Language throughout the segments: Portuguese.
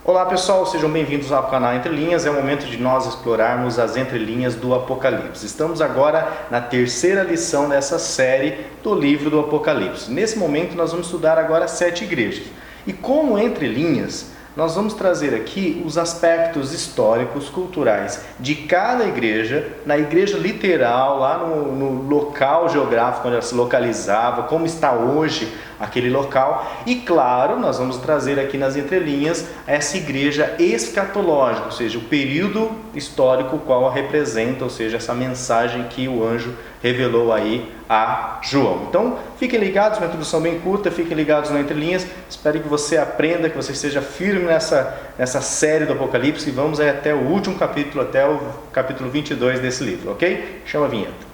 Olá pessoal, sejam bem-vindos ao canal Entre Linhas. É o momento de nós explorarmos as entrelinhas do Apocalipse. Estamos agora na terceira lição dessa série do livro do Apocalipse. Nesse momento nós vamos estudar agora 7 igrejas. E como entre linhas, nós vamos trazer aqui os aspectos históricos, culturais de cada igreja, na igreja literal, lá no local geográfico onde ela se localizava, como está hoje aquele local. E claro, nós vamos trazer aqui nas entrelinhas essa igreja escatológica, ou seja, o período histórico qual a representa, ou seja, essa mensagem que o anjo revelou aí a João. Então, fiquem ligados, uma introdução bem curta, fiquem ligados na entrelinhas. Espero que você aprenda, que você esteja firme nessa série do Apocalipse e vamos aí até o último capítulo, até o capítulo 22 desse livro, ok? Chama a vinheta.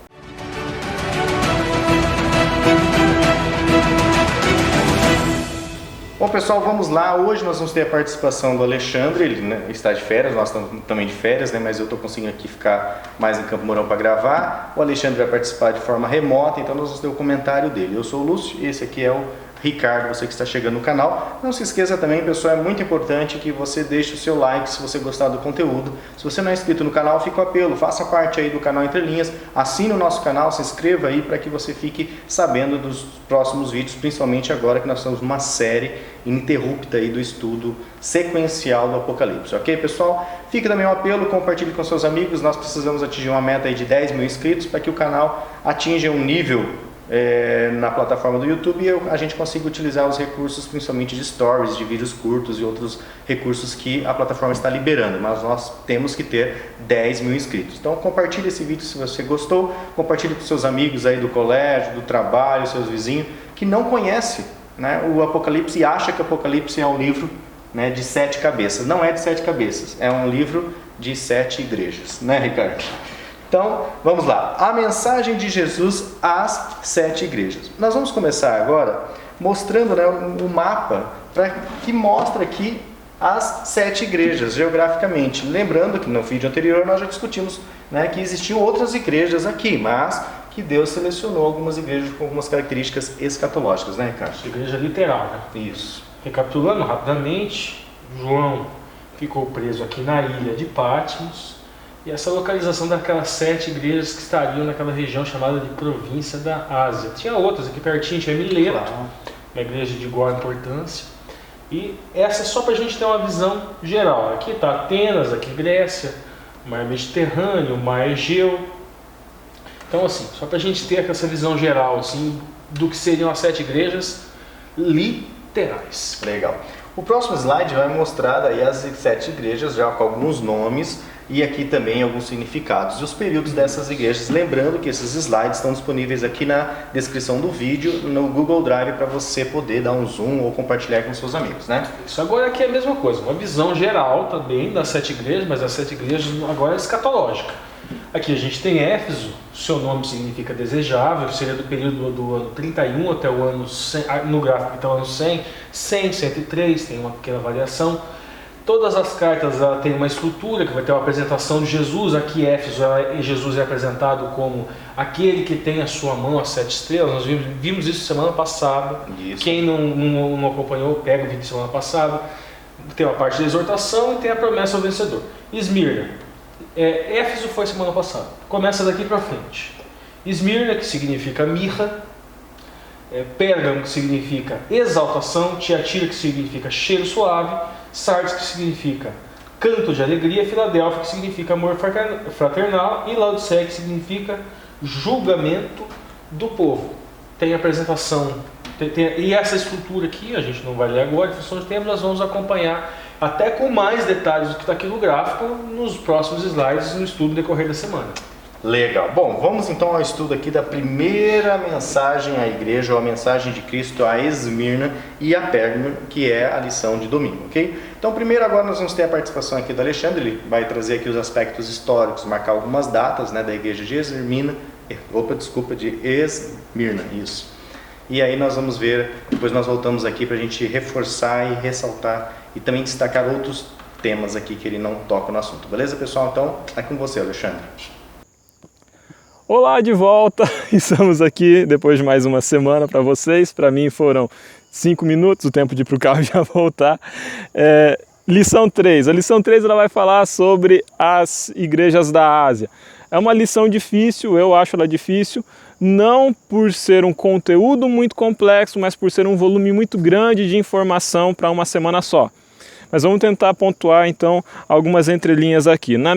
Bom pessoal, vamos lá. Hoje nós vamos ter a participação do Alexandre. Ele está de férias, nós estamos também de férias, mas eu estou conseguindo aqui ficar mais em Campo Mourão para gravar. O Alexandre vai participar de forma remota, então nós vamos ter o comentário dele. Eu sou o Lúcio e esse aqui é o Ricardo, você que está chegando no canal. Não se esqueça também, pessoal, é muito importante que você deixe o seu like se você gostar do conteúdo. Se você não é inscrito no canal, fica o apelo, faça parte aí do canal Entre Linhas, assine o nosso canal, se inscreva aí para que você fique sabendo dos próximos vídeos, principalmente agora que nós estamos numa série ininterrupta aí do estudo sequencial do Apocalipse, ok pessoal? Fica também o apelo, compartilhe com seus amigos. Nós precisamos atingir uma meta aí de 10 mil inscritos para que o canal atinja um nível na plataforma do YouTube e a gente consiga utilizar os recursos, principalmente de stories, de vídeos curtos e outros recursos que a plataforma está liberando, mas nós temos que ter 10 mil inscritos. Então compartilhe esse vídeo se você gostou, compartilhe com seus amigos aí do colégio, do trabalho, seus vizinhos que não conhecem, o Apocalipse e acha que o Apocalipse é um livro, de 7 cabeças. Não é de 7 cabeças, é um livro de 7 igrejas, Ricardo? Então, vamos lá. A mensagem de Jesus às 7 igrejas. Nós vamos começar agora mostrando um mapa que mostra aqui as 7 igrejas geograficamente. Lembrando que no vídeo anterior nós já discutimos que existiam outras igrejas aqui, mas que Deus selecionou algumas igrejas com algumas características escatológicas, Ricardo? Igreja literal, Isso. Recapitulando rapidamente, João ficou preso aqui na ilha de Patmos. E essa localização daquelas 7 igrejas que estariam naquela região chamada de província da Ásia. Tinha outras aqui pertinho, tinha Mileto, uma igreja de igual importância. E essa é só para a gente ter uma visão geral. Aqui está Atenas, aqui Grécia, Mar Mediterrâneo, Mar Egeu. Então assim, só para a gente ter essa visão geral assim, do que seriam as 7 igrejas literais. Legal. O próximo slide vai mostrar aí as 7 igrejas já com alguns nomes e aqui também alguns significados e os períodos dessas igrejas. Lembrando que esses slides estão disponíveis aqui na descrição do vídeo, no Google Drive, para você poder dar um zoom ou compartilhar com seus amigos, Isso agora aqui é a mesma coisa, uma visão geral também das 7 igrejas, mas as 7 igrejas agora é escatológica. Aqui a gente tem Éfeso, seu nome significa desejável, seria do período do ano 31 até o ano 100, no gráfico até o ano 100, 103, tem uma pequena variação. Todas as cartas têm uma estrutura que vai ter uma apresentação de Jesus. Aqui Éfeso, Jesus é apresentado como aquele que tem a sua mão as 7 estrelas. Nós vimos isso semana passada. Isso. Quem não acompanhou, pega o vídeo de semana passada. Tem uma parte da exortação e tem a promessa ao vencedor. Esmirna. Éfeso foi semana passada. Começa daqui para frente. Esmirna, que significa mirra. Pérgamo, que significa exaltação. Tiatira, que significa cheiro suave. Sardes, que significa canto de alegria. Filadélfia, que significa amor fraternal. E Laodiceia, que significa julgamento do povo. Tem apresentação. E essa estrutura aqui, a gente não vai ler agora, em função de tempo, nós vamos acompanhar até com mais detalhes do que está aqui no gráfico, nos próximos slides, no estudo decorrer da semana. Legal. Bom, vamos então ao estudo aqui da primeira mensagem à igreja, ou a mensagem de Cristo a Esmirna e a Pérgamo, que é a lição de domingo, ok? Então, primeiro agora nós vamos ter a participação aqui do Alexandre, ele vai trazer aqui os aspectos históricos, marcar algumas datas, da igreja de Esmirna, de Esmirna, isso. E aí nós vamos ver, depois nós voltamos aqui para a gente reforçar e ressaltar e também destacar outros temas aqui que ele não toca no assunto, beleza pessoal? Então, é com você, Alexandre. Olá, de volta! Estamos aqui depois de mais uma semana para vocês. Para mim foram 5 minutos, o tempo de ir para o carro e já voltar. Lição 3. A lição 3 ela vai falar sobre as igrejas da Ásia. É uma lição difícil, eu acho ela difícil, não por ser um conteúdo muito complexo, mas por ser um volume muito grande de informação para uma semana só. Mas vamos tentar pontuar então algumas entrelinhas aqui. Nas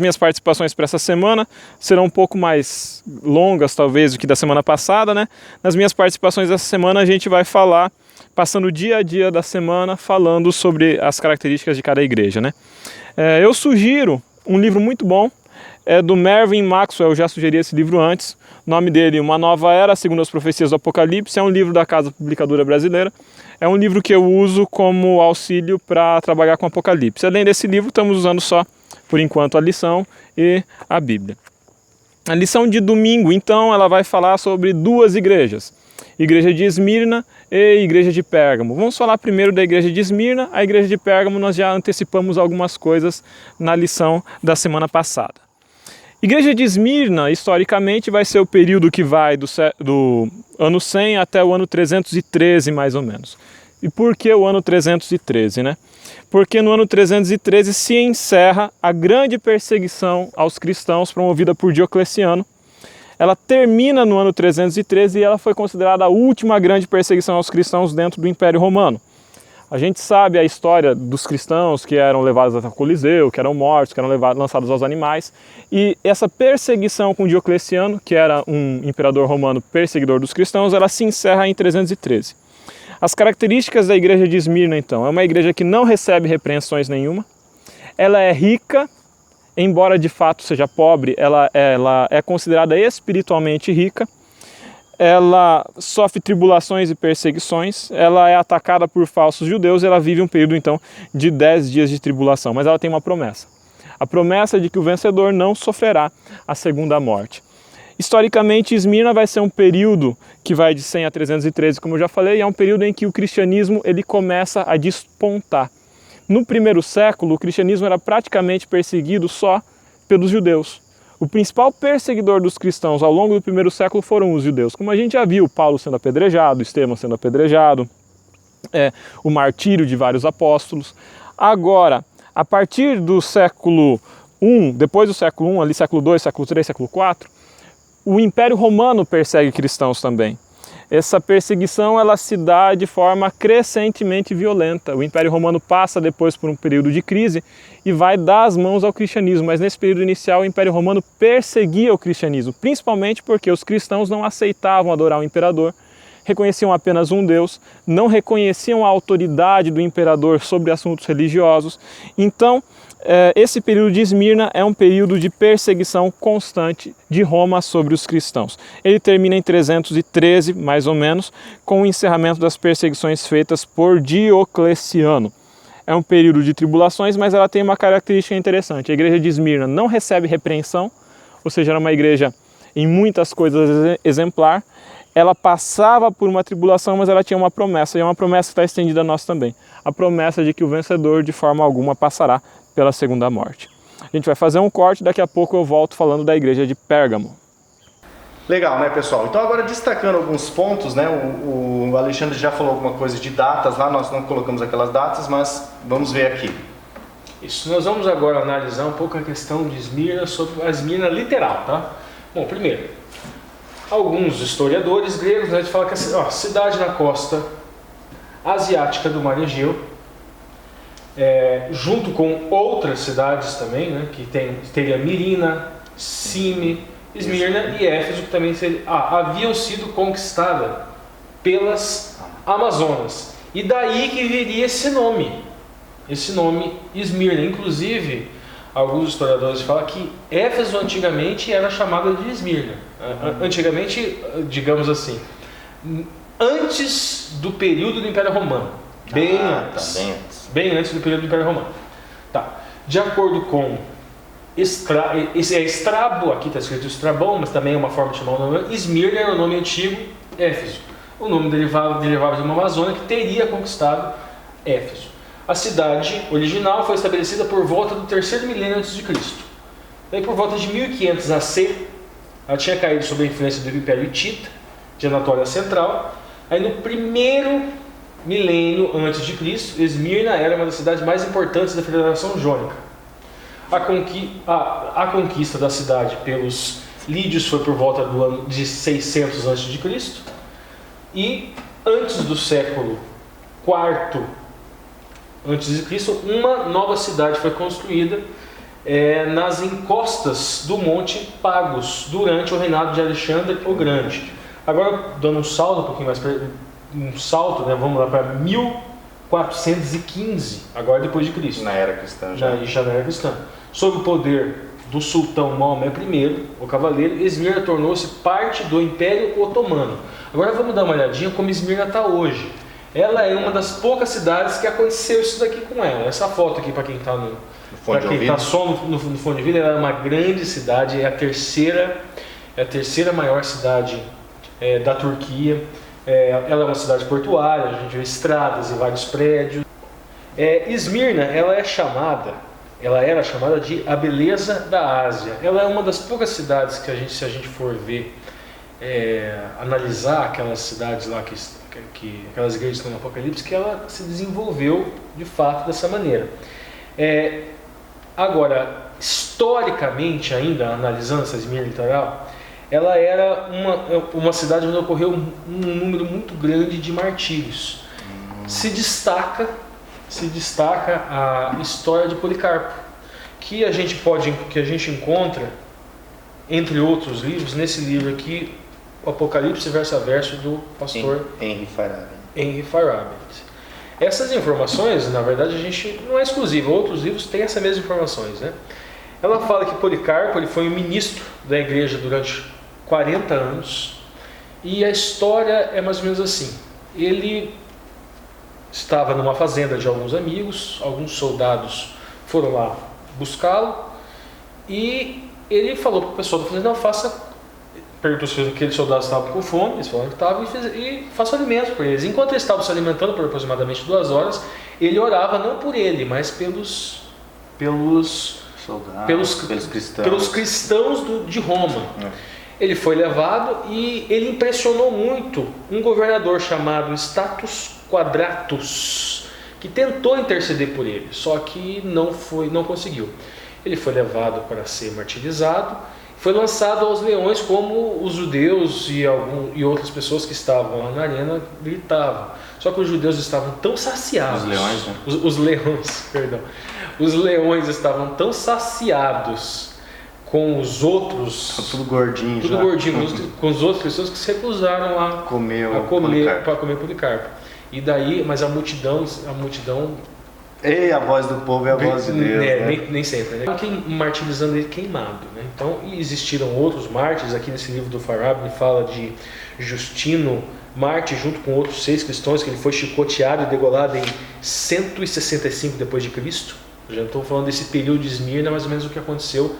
minhas participações para essa semana serão um pouco mais longas talvez do que da semana passada, né? Nas minhas participações dessa semana a gente vai falar, passando o dia a dia da semana, falando sobre as características de cada igreja, né? Eu sugiro um livro muito bom, é do Mervyn Maxwell, eu já sugeri esse livro antes. O nome dele, Uma Nova Era, segundo as profecias do Apocalipse, é um livro da Casa Publicadora Brasileira. É um livro que eu uso como auxílio para trabalhar com Apocalipse. Além desse livro, estamos usando só, por enquanto, a lição e a Bíblia. A lição de domingo, então, ela vai falar sobre duas igrejas. Igreja de Esmirna e Igreja de Pérgamo. Vamos falar primeiro da Igreja de Esmirna. A Igreja de Pérgamo nós já antecipamos algumas coisas na lição da semana passada. Igreja de Esmirna, historicamente, vai ser o período que vai do ano 100 até o ano 313, mais ou menos. E por que o ano 313, né? Porque no ano 313 se encerra a grande perseguição aos cristãos promovida por Diocleciano. Ela termina no ano 313 e ela foi considerada a última grande perseguição aos cristãos dentro do Império Romano. A gente sabe a história dos cristãos que eram levados até o Coliseu, que eram mortos, que eram lançados aos animais. E essa perseguição com Diocleciano, que era um imperador romano perseguidor dos cristãos, ela se encerra em 313. As características da igreja de Esmirna, então, é uma igreja que não recebe repreensões nenhuma. Ela é rica, embora de fato seja pobre, ela é considerada espiritualmente rica. Ela sofre tribulações e perseguições, ela é atacada por falsos judeus e ela vive um período então de 10 dias de tribulação, mas ela tem uma promessa. A promessa de que o vencedor não sofrerá a segunda morte. Historicamente, Esmirna vai ser um período que vai de 100 a 313, como eu já falei, e é um período em que o cristianismo ele começa a despontar. No primeiro século, o cristianismo era praticamente perseguido só pelos judeus. O principal perseguidor dos cristãos ao longo do primeiro século foram os judeus. Como a gente já viu, Paulo sendo apedrejado, Estevão sendo apedrejado, o martírio de vários apóstolos. Agora, a partir do século I, depois do século I, ali século II, século III, século IV, o Império Romano persegue cristãos também. Essa perseguição ela se dá de forma crescentemente violenta. O Império Romano passa depois por um período de crise e vai dar as mãos ao cristianismo. Mas nesse período inicial o Império Romano perseguia o cristianismo, principalmente porque os cristãos não aceitavam adorar o imperador, reconheciam apenas um Deus, não reconheciam a autoridade do imperador sobre assuntos religiosos. Então, esse período de Esmirna é um período de perseguição constante de Roma sobre os cristãos. Ele termina em 313, mais ou menos, com o encerramento das perseguições feitas por Diocleciano. É um período de tribulações, mas ela tem uma característica interessante. A igreja de Esmirna não recebe repreensão, ou seja, era uma igreja em muitas coisas exemplar. Ela passava por uma tribulação, mas ela tinha uma promessa, e é uma promessa que está estendida a nós também. A promessa de que o vencedor de forma alguma passará pela segunda morte. A gente vai fazer um corte, daqui a pouco eu volto falando da igreja de Pérgamo. Legal, né, pessoal? Então agora destacando alguns pontos, né, o Alexandre já falou alguma coisa de datas lá, nós não colocamos aquelas datas, mas vamos ver aqui. Isso, nós vamos agora analisar um pouco a questão de Esmirna, sobre a Esmirna literal, tá? Bom, primeiro, alguns historiadores gregos, né, falam que a cidade na costa asiática do Mar Egeu, junto com outras cidades também, né, que teria Mirina, Cime, Esmirna e Éfeso, que também haviam sido conquistadas pelas Amazonas. E daí que viria esse nome Esmirna. Inclusive, alguns historiadores falam que Éfeso antigamente era chamada de Esmirna. Antigamente, digamos assim, antes do período do Império Romano. Bem antes do período do Império Romano. Tá. De acordo com Estrabo, aqui está escrito Estrabão, mas também é uma forma de chamar o nome. Esmirna era o nome antigo, Éfeso. O nome derivava de uma Amazônia que teria conquistado Éfeso. A cidade original foi estabelecida por volta do terceiro milênio a.C. Daí, por volta de 1500 AC, ela tinha caído sob a influência do Império Hitita, de Anatólia Central. Aí no primeiro milênio antes de Cristo, Esmirna era uma das cidades mais importantes da Federação Jônica. A conquista da cidade pelos lídios foi por volta do ano de 600 a.C. e antes do século IV a.C., uma nova cidade foi construída nas encostas do Monte Pagos durante o reinado de Alexandre o Grande. Agora, dando um salto um pouquinho mais, vamos lá para 1415, agora depois de Cristo. Na era cristã já. Já na era cristã. Sob o poder do sultão Maomé I, o cavaleiro, Esmirna tornou-se parte do Império Otomano. Agora vamos dar uma olhadinha como Esmirna está hoje. Ela é uma das poucas cidades que aconteceu isso daqui com ela. Essa foto aqui, para quem está só no fone de ouvido, ela é uma grande cidade, é a terceira maior cidade da Turquia. Ela é uma cidade portuária, a gente vê estradas e vários prédios. Esmirna, ela era chamada de a beleza da Ásia. Ela é uma das poucas cidades que se a gente for ver, analisar aquelas cidades lá aquelas igrejas que estão no Apocalipse, que ela se desenvolveu de fato dessa maneira. Agora, historicamente ainda, analisando essa Esmirna litoral, ela era uma cidade onde ocorreu um número muito grande de martírios. Se destaca a história de Policarpo, que a gente encontra, entre outros livros, nesse livro aqui, o Apocalipse verso a verso do pastor Henry Farabi. Essas informações, na verdade, a gente não é exclusiva, outros livros têm essas mesmas informações, né? Ela fala que Policarpo ele foi um ministro da igreja durante 40 anos, e a história é mais ou menos assim. Ele estava numa fazenda de alguns amigos, alguns soldados foram lá buscá-lo, e ele falou para o pessoal da fazenda, perguntou se aqueles soldados estavam com fome, eles falaram que estavam, e faça alimento para eles. Enquanto eles estavam se alimentando por aproximadamente 2 horas, ele orava não por ele, mas pelos cristãos de Roma. Ele foi levado e ele impressionou muito um governador chamado Status Quadratus, que tentou interceder por ele, só que não conseguiu. Ele foi levado para ser martirizado, foi lançado aos leões, como os judeus e outras pessoas que estavam lá na arena gritavam. Só que os judeus estavam tão saciados. Os leões estavam tão saciados com os outros, tudo gordinho, com as outras pessoas que se recusaram a comer Policarpo. E daí, mas a multidão a voz do povo é a voz de Deus, né? nem sempre, né? Martirizando ele queimado, né? Então, existiram outros mártires. Aqui nesse livro do Farabi ele fala de Justino Marte, junto com outros 6 cristãos, que ele foi chicoteado e degolado em 165 depois de Cristo. Já estou falando desse período de Esmirna, mais ou menos o que aconteceu.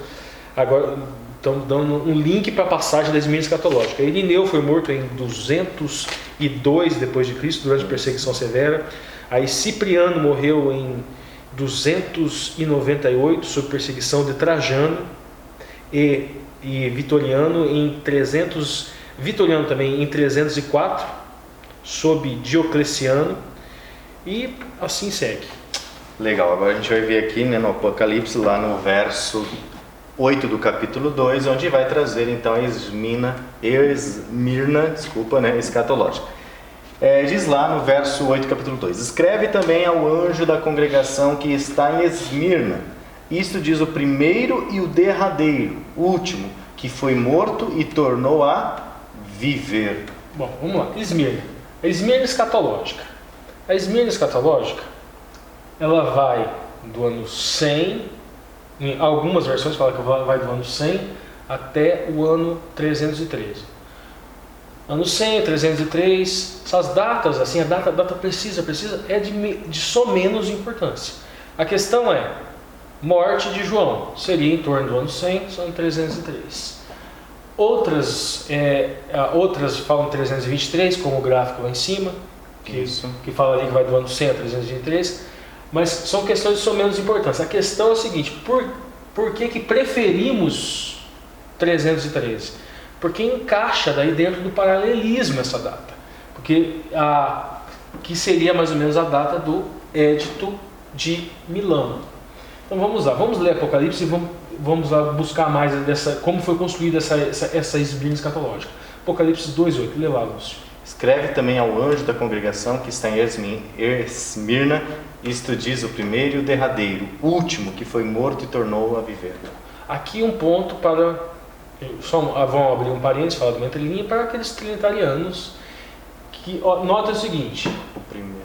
Agora estamos dando um link para a passagem da Esmirna escatológica. Irineu foi morto em 202 depois de Cristo, durante a perseguição severa. Aí Cipriano morreu em 298 sob perseguição de Trajano, e Vitoriano também em 304 sob Diocleciano, e assim segue. Legal, agora a gente vai ver aqui, né, no Apocalipse, lá no verso 8 do capítulo 2, onde vai trazer então a Esmirna escatológica. Diz lá no verso 8, capítulo 2: escreve também ao anjo da congregação que está em Esmirna, isto diz o primeiro e o derradeiro, o último, que foi morto e tornou a viver. Bom, vamos lá. Esmirna. A Esmirna escatológica. A Esmirna escatológica, ela vai do ano 100, em algumas versões falam que vai do ano 100 até o ano 313. Ano 100, 303, essas datas, assim, a data precisa, é de só menos importância. A questão é, morte de João, seria em torno do ano 100, são 303. Outras falam 323, como o gráfico lá em cima, que fala ali que vai do ano 100 a 323, mas são questões de só menos importância. A questão é a seguinte, por que preferimos 313? Porque encaixa daí dentro do paralelismo essa data. Porque que seria mais ou menos a data do Edito de Milão. Então vamos lá, vamos ler Apocalipse e vamos lá buscar mais como foi construída essa esbirna escatológica. Apocalipse 2:8, lê lá, Lúcio. Escreve também ao anjo da congregação que está em Esmirna, isto diz o primeiro e o derradeiro, o último que foi morto e tornou a viver. Aqui um ponto para, vamos abrir um parênteses, falar de uma entrelinha, para aqueles trinitarianos que, nota o seguinte, O primeiro.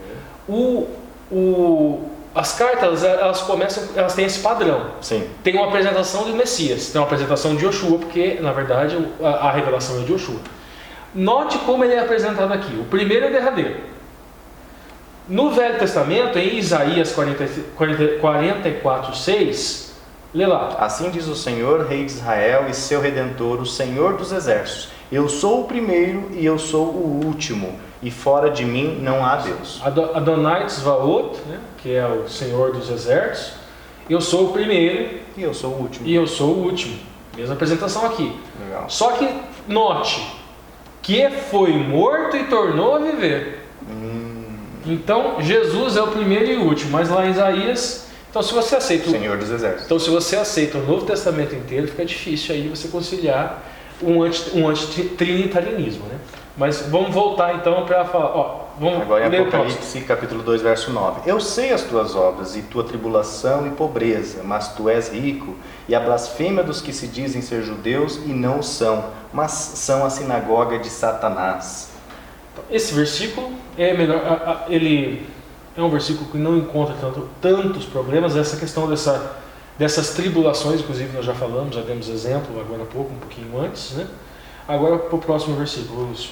As cartas, elas têm esse padrão. Sim. Tem uma apresentação do Messias, tem uma apresentação de Yoshua, porque na verdade a revelação é de Yoshua. Note como ele é apresentado aqui. O primeiro é o derradeiro. No Velho Testamento, em Isaías 44:6, lê lá. Assim diz o Senhor, Rei de Israel e seu Redentor, o Senhor dos Exércitos. Eu sou o primeiro e eu sou o último, e fora de mim não há Deus. Adonai Tzvaot, né, que é o Senhor dos Exércitos. Eu sou o primeiro E eu sou o último. e eu sou o último. Mesma apresentação aqui. Legal. Só que note que foi morto e tornou a viver. Então Jesus é o primeiro e o último, mas lá em Isaías, então se você aceita Senhor dos Exércitos. Então se você aceita o Novo Testamento inteiro, fica difícil aí você conciliar um antitrinitarianismo, né? Mas vamos voltar então para falar, vamos Agora em ler o próximo. Apocalipse capítulo 2, verso 9. Eu sei as tuas obras e tua tribulação e pobreza, mas tu és rico, e a blasfêmia dos que se dizem ser judeus e não são, mas são a sinagoga de Satanás. Esse versículo é melhor, ele é um versículo que não encontra tantos problemas, essa questão dessas tribulações, inclusive nós já falamos, já demos exemplo agora há pouco, um pouquinho antes, né? Agora para o próximo versículo, Lúcio.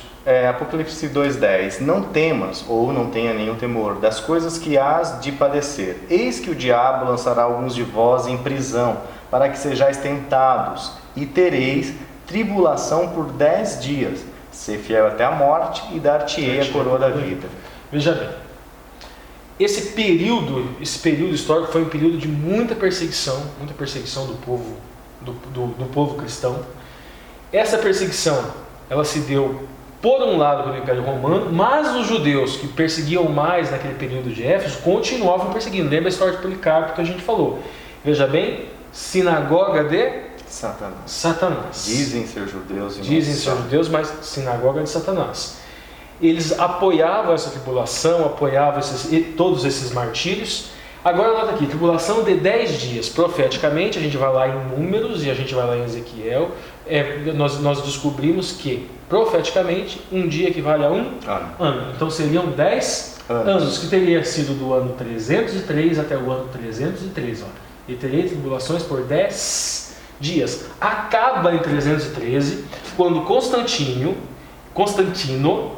Apocalipse 2,10. Não temas, ou não tenha nenhum temor, das coisas que hás de padecer. Eis que o diabo lançará alguns de vós em prisão, para que sejais tentados, e tereis tribulação por 10 dias. Ser fiel até a morte, e dar-te-ei a coroa da vida. Veja bem, esse período histórico foi um período de muita perseguição do povo cristão. Essa perseguição, ela se deu por um lado pelo Império Romano, mas os judeus que perseguiam mais naquele período de Éfeso continuavam perseguindo. Lembra a história de Policarpo que a gente falou? Veja bem, sinagoga de Satanás. Dizem ser judeus, mas sinagoga de Satanás. Eles apoiavam essa tribulação, apoiavam todos esses martírios. Agora nota aqui, tribulação de 10 dias. Profeticamente, a gente vai lá em Números e a gente vai lá em Ezequiel. Nós descobrimos que, profeticamente, um dia equivale a um ano. Então seriam 10 anos, que teria sido do ano 303 até o ano 313. E teria tribulações por 10 dias. Acaba em 313, quando Constantino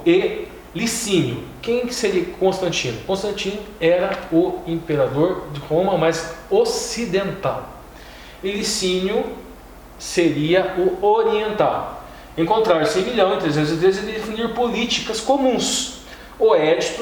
e Licínio. Quem que seria Constantino? Constantino era o imperador de Roma, mas ocidental. E Licínio seria o oriental. Encontrar-se em Milão em 313 e definir políticas comuns. O Edito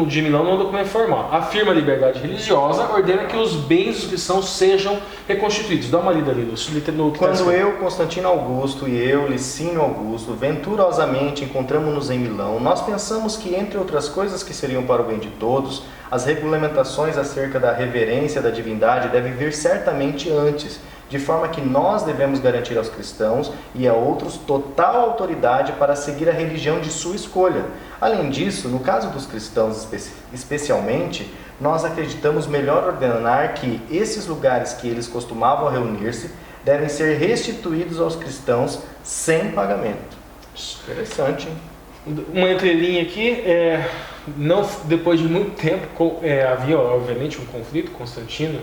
de Milão não é um documento formal. Afirma a liberdade religiosa, ordena que os bens dos cristãos sejam reconstituídos. Dá uma lida ali, Lúcio. Quando eu, Constantino Augusto, e eu, Licínio Augusto, venturosamente encontramos-nos em Milão, nós pensamos que, entre outras coisas que seriam para o bem de todos, as regulamentações acerca da reverência da divindade devem vir certamente antes, de forma que nós devemos garantir aos cristãos e a outros total autoridade para seguir a religião de sua escolha. Além disso, no caso dos cristãos especialmente, nós acreditamos melhor ordenar que esses lugares que eles costumavam reunir-se devem ser restituídos aos cristãos sem pagamento. Interessante, hein? Uma entrelinha aqui, depois de muito tempo, havia obviamente um conflito, Constantino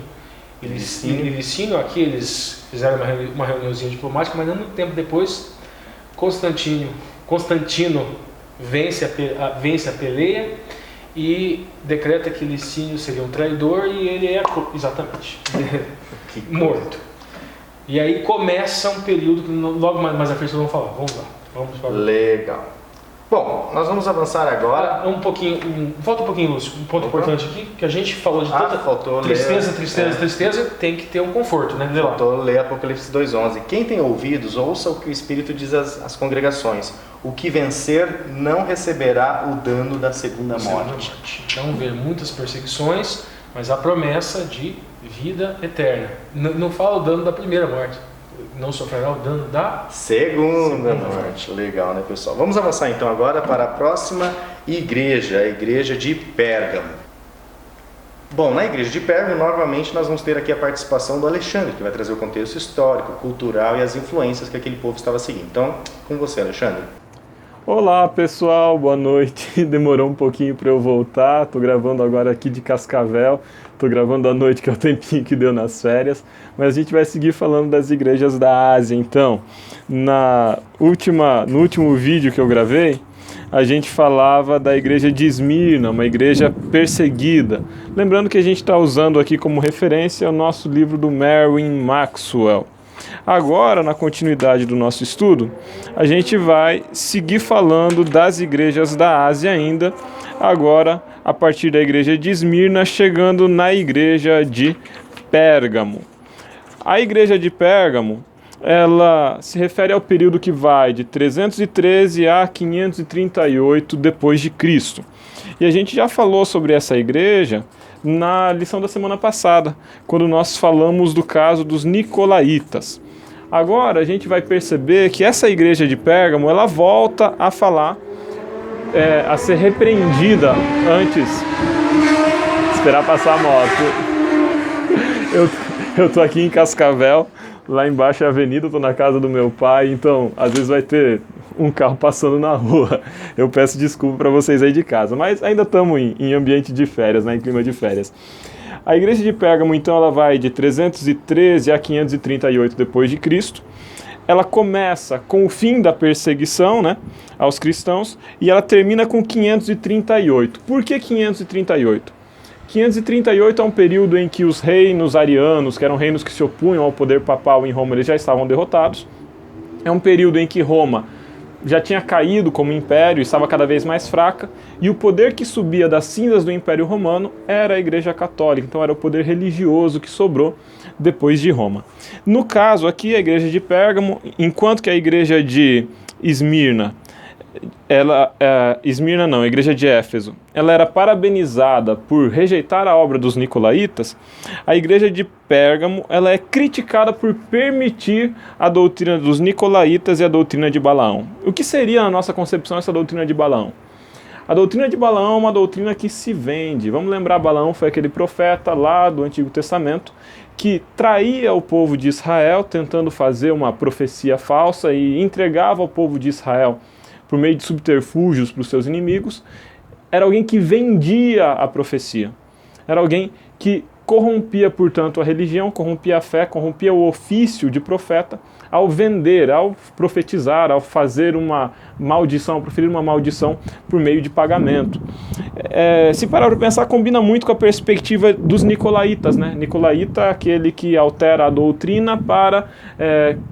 e Licínio. Aqui eles fizeram uma reuniãozinha diplomática, mas não muito tempo depois, Constantino vence a peleia e decreta que Licínio seria um traidor e ele é exatamente morto. E aí começa um período que logo mais à frente nós vamos falar. Vamos lá. Legal. Bom, nós vamos avançar agora. Falta um pouquinho, Lúcio. Um ponto importante aqui, que a gente falou de tanta tristeza, tem que ter um conforto, né? Faltou ler Apocalipse 2:11. Quem tem ouvidos, ouça o que o Espírito diz às congregações. o que vencer não receberá o dano da segunda morte. Então, ver muitas perseguições, mas a promessa de vida eterna. Não fala o dano da primeira morte, não sofrerá o dano da segunda morte. Legal, né, pessoal? Vamos avançar então agora para a próxima igreja, a igreja de Pérgamo. Bom, na igreja de Pérgamo, novamente, nós vamos ter aqui a participação do Alexandre, que vai trazer o contexto histórico, cultural e as influências que aquele povo estava seguindo. Então, com você, Alexandre. Olá, pessoal, boa noite. Demorou um pouquinho para eu voltar, estou gravando agora aqui de Cascavel, estou gravando à noite, que é o tempinho que deu nas férias, mas a gente vai seguir falando das igrejas da Ásia. Então, no último vídeo que eu gravei, a gente falava da igreja de Esmirna, uma igreja perseguida. Lembrando que a gente está usando aqui como referência o nosso livro do Merwin Maxwell. Agora, na continuidade do nosso estudo, a gente vai seguir falando das igrejas da Ásia ainda, agora a partir da igreja de Esmirna, chegando na igreja de Pérgamo. A igreja de Pérgamo, ela se refere ao período que vai de 313 a 538 depois de Cristo. E a gente já falou sobre essa igreja na lição da semana passada, quando nós falamos do caso dos Nicolaitas. Agora a gente vai perceber que essa igreja de Pérgamo, ela volta a falar, a ser repreendida antes. Esperar passar a moto. Eu tô aqui em Cascavel, lá embaixo é a avenida, estou na casa do meu pai, então às vezes vai ter um carro passando na rua. Eu peço desculpa para vocês aí de casa, mas ainda estamos em ambiente de férias, né, em clima de férias. A igreja de Pérgamo, então, ela vai de 313 a 538 depois de Cristo. Ela começa com o fim da perseguição, né, aos cristãos, e ela termina com 538. Por que 538? 538 é um período em que os reinos arianos, que eram reinos que se opunham ao poder papal em Roma, eles já estavam derrotados. É um período em que Roma já tinha caído como império e estava cada vez mais fraca, e o poder que subia das cinzas do Império Romano era a Igreja Católica, então era o poder religioso que sobrou depois de Roma. No caso aqui, a Igreja de Pérgamo, enquanto que a Igreja de Esmirna, a Igreja de Éfeso, ela era parabenizada por rejeitar a obra dos Nicolaitas, a Igreja de Pérgamo, ela é criticada por permitir a doutrina dos Nicolaitas e a doutrina de Balaão. O que seria, na nossa concepção, essa doutrina de Balaão? A doutrina de Balaão é uma doutrina que se vende. Vamos lembrar, Balaão foi aquele profeta lá do Antigo Testamento que traía o povo de Israel, tentando fazer uma profecia falsa e entregava ao povo de Israel por meio de subterfúgios para os seus inimigos. Era alguém que vendia a profecia. Era alguém que corrompia, portanto, a religião, corrompia a fé, corrompia o ofício de profeta ao vender, ao profetizar, ao fazer uma maldição, ao proferir uma maldição por meio de pagamento. Se parar para pensar, combina muito com a perspectiva dos Nicolaitas, né? Nicolaita é aquele que altera a doutrina para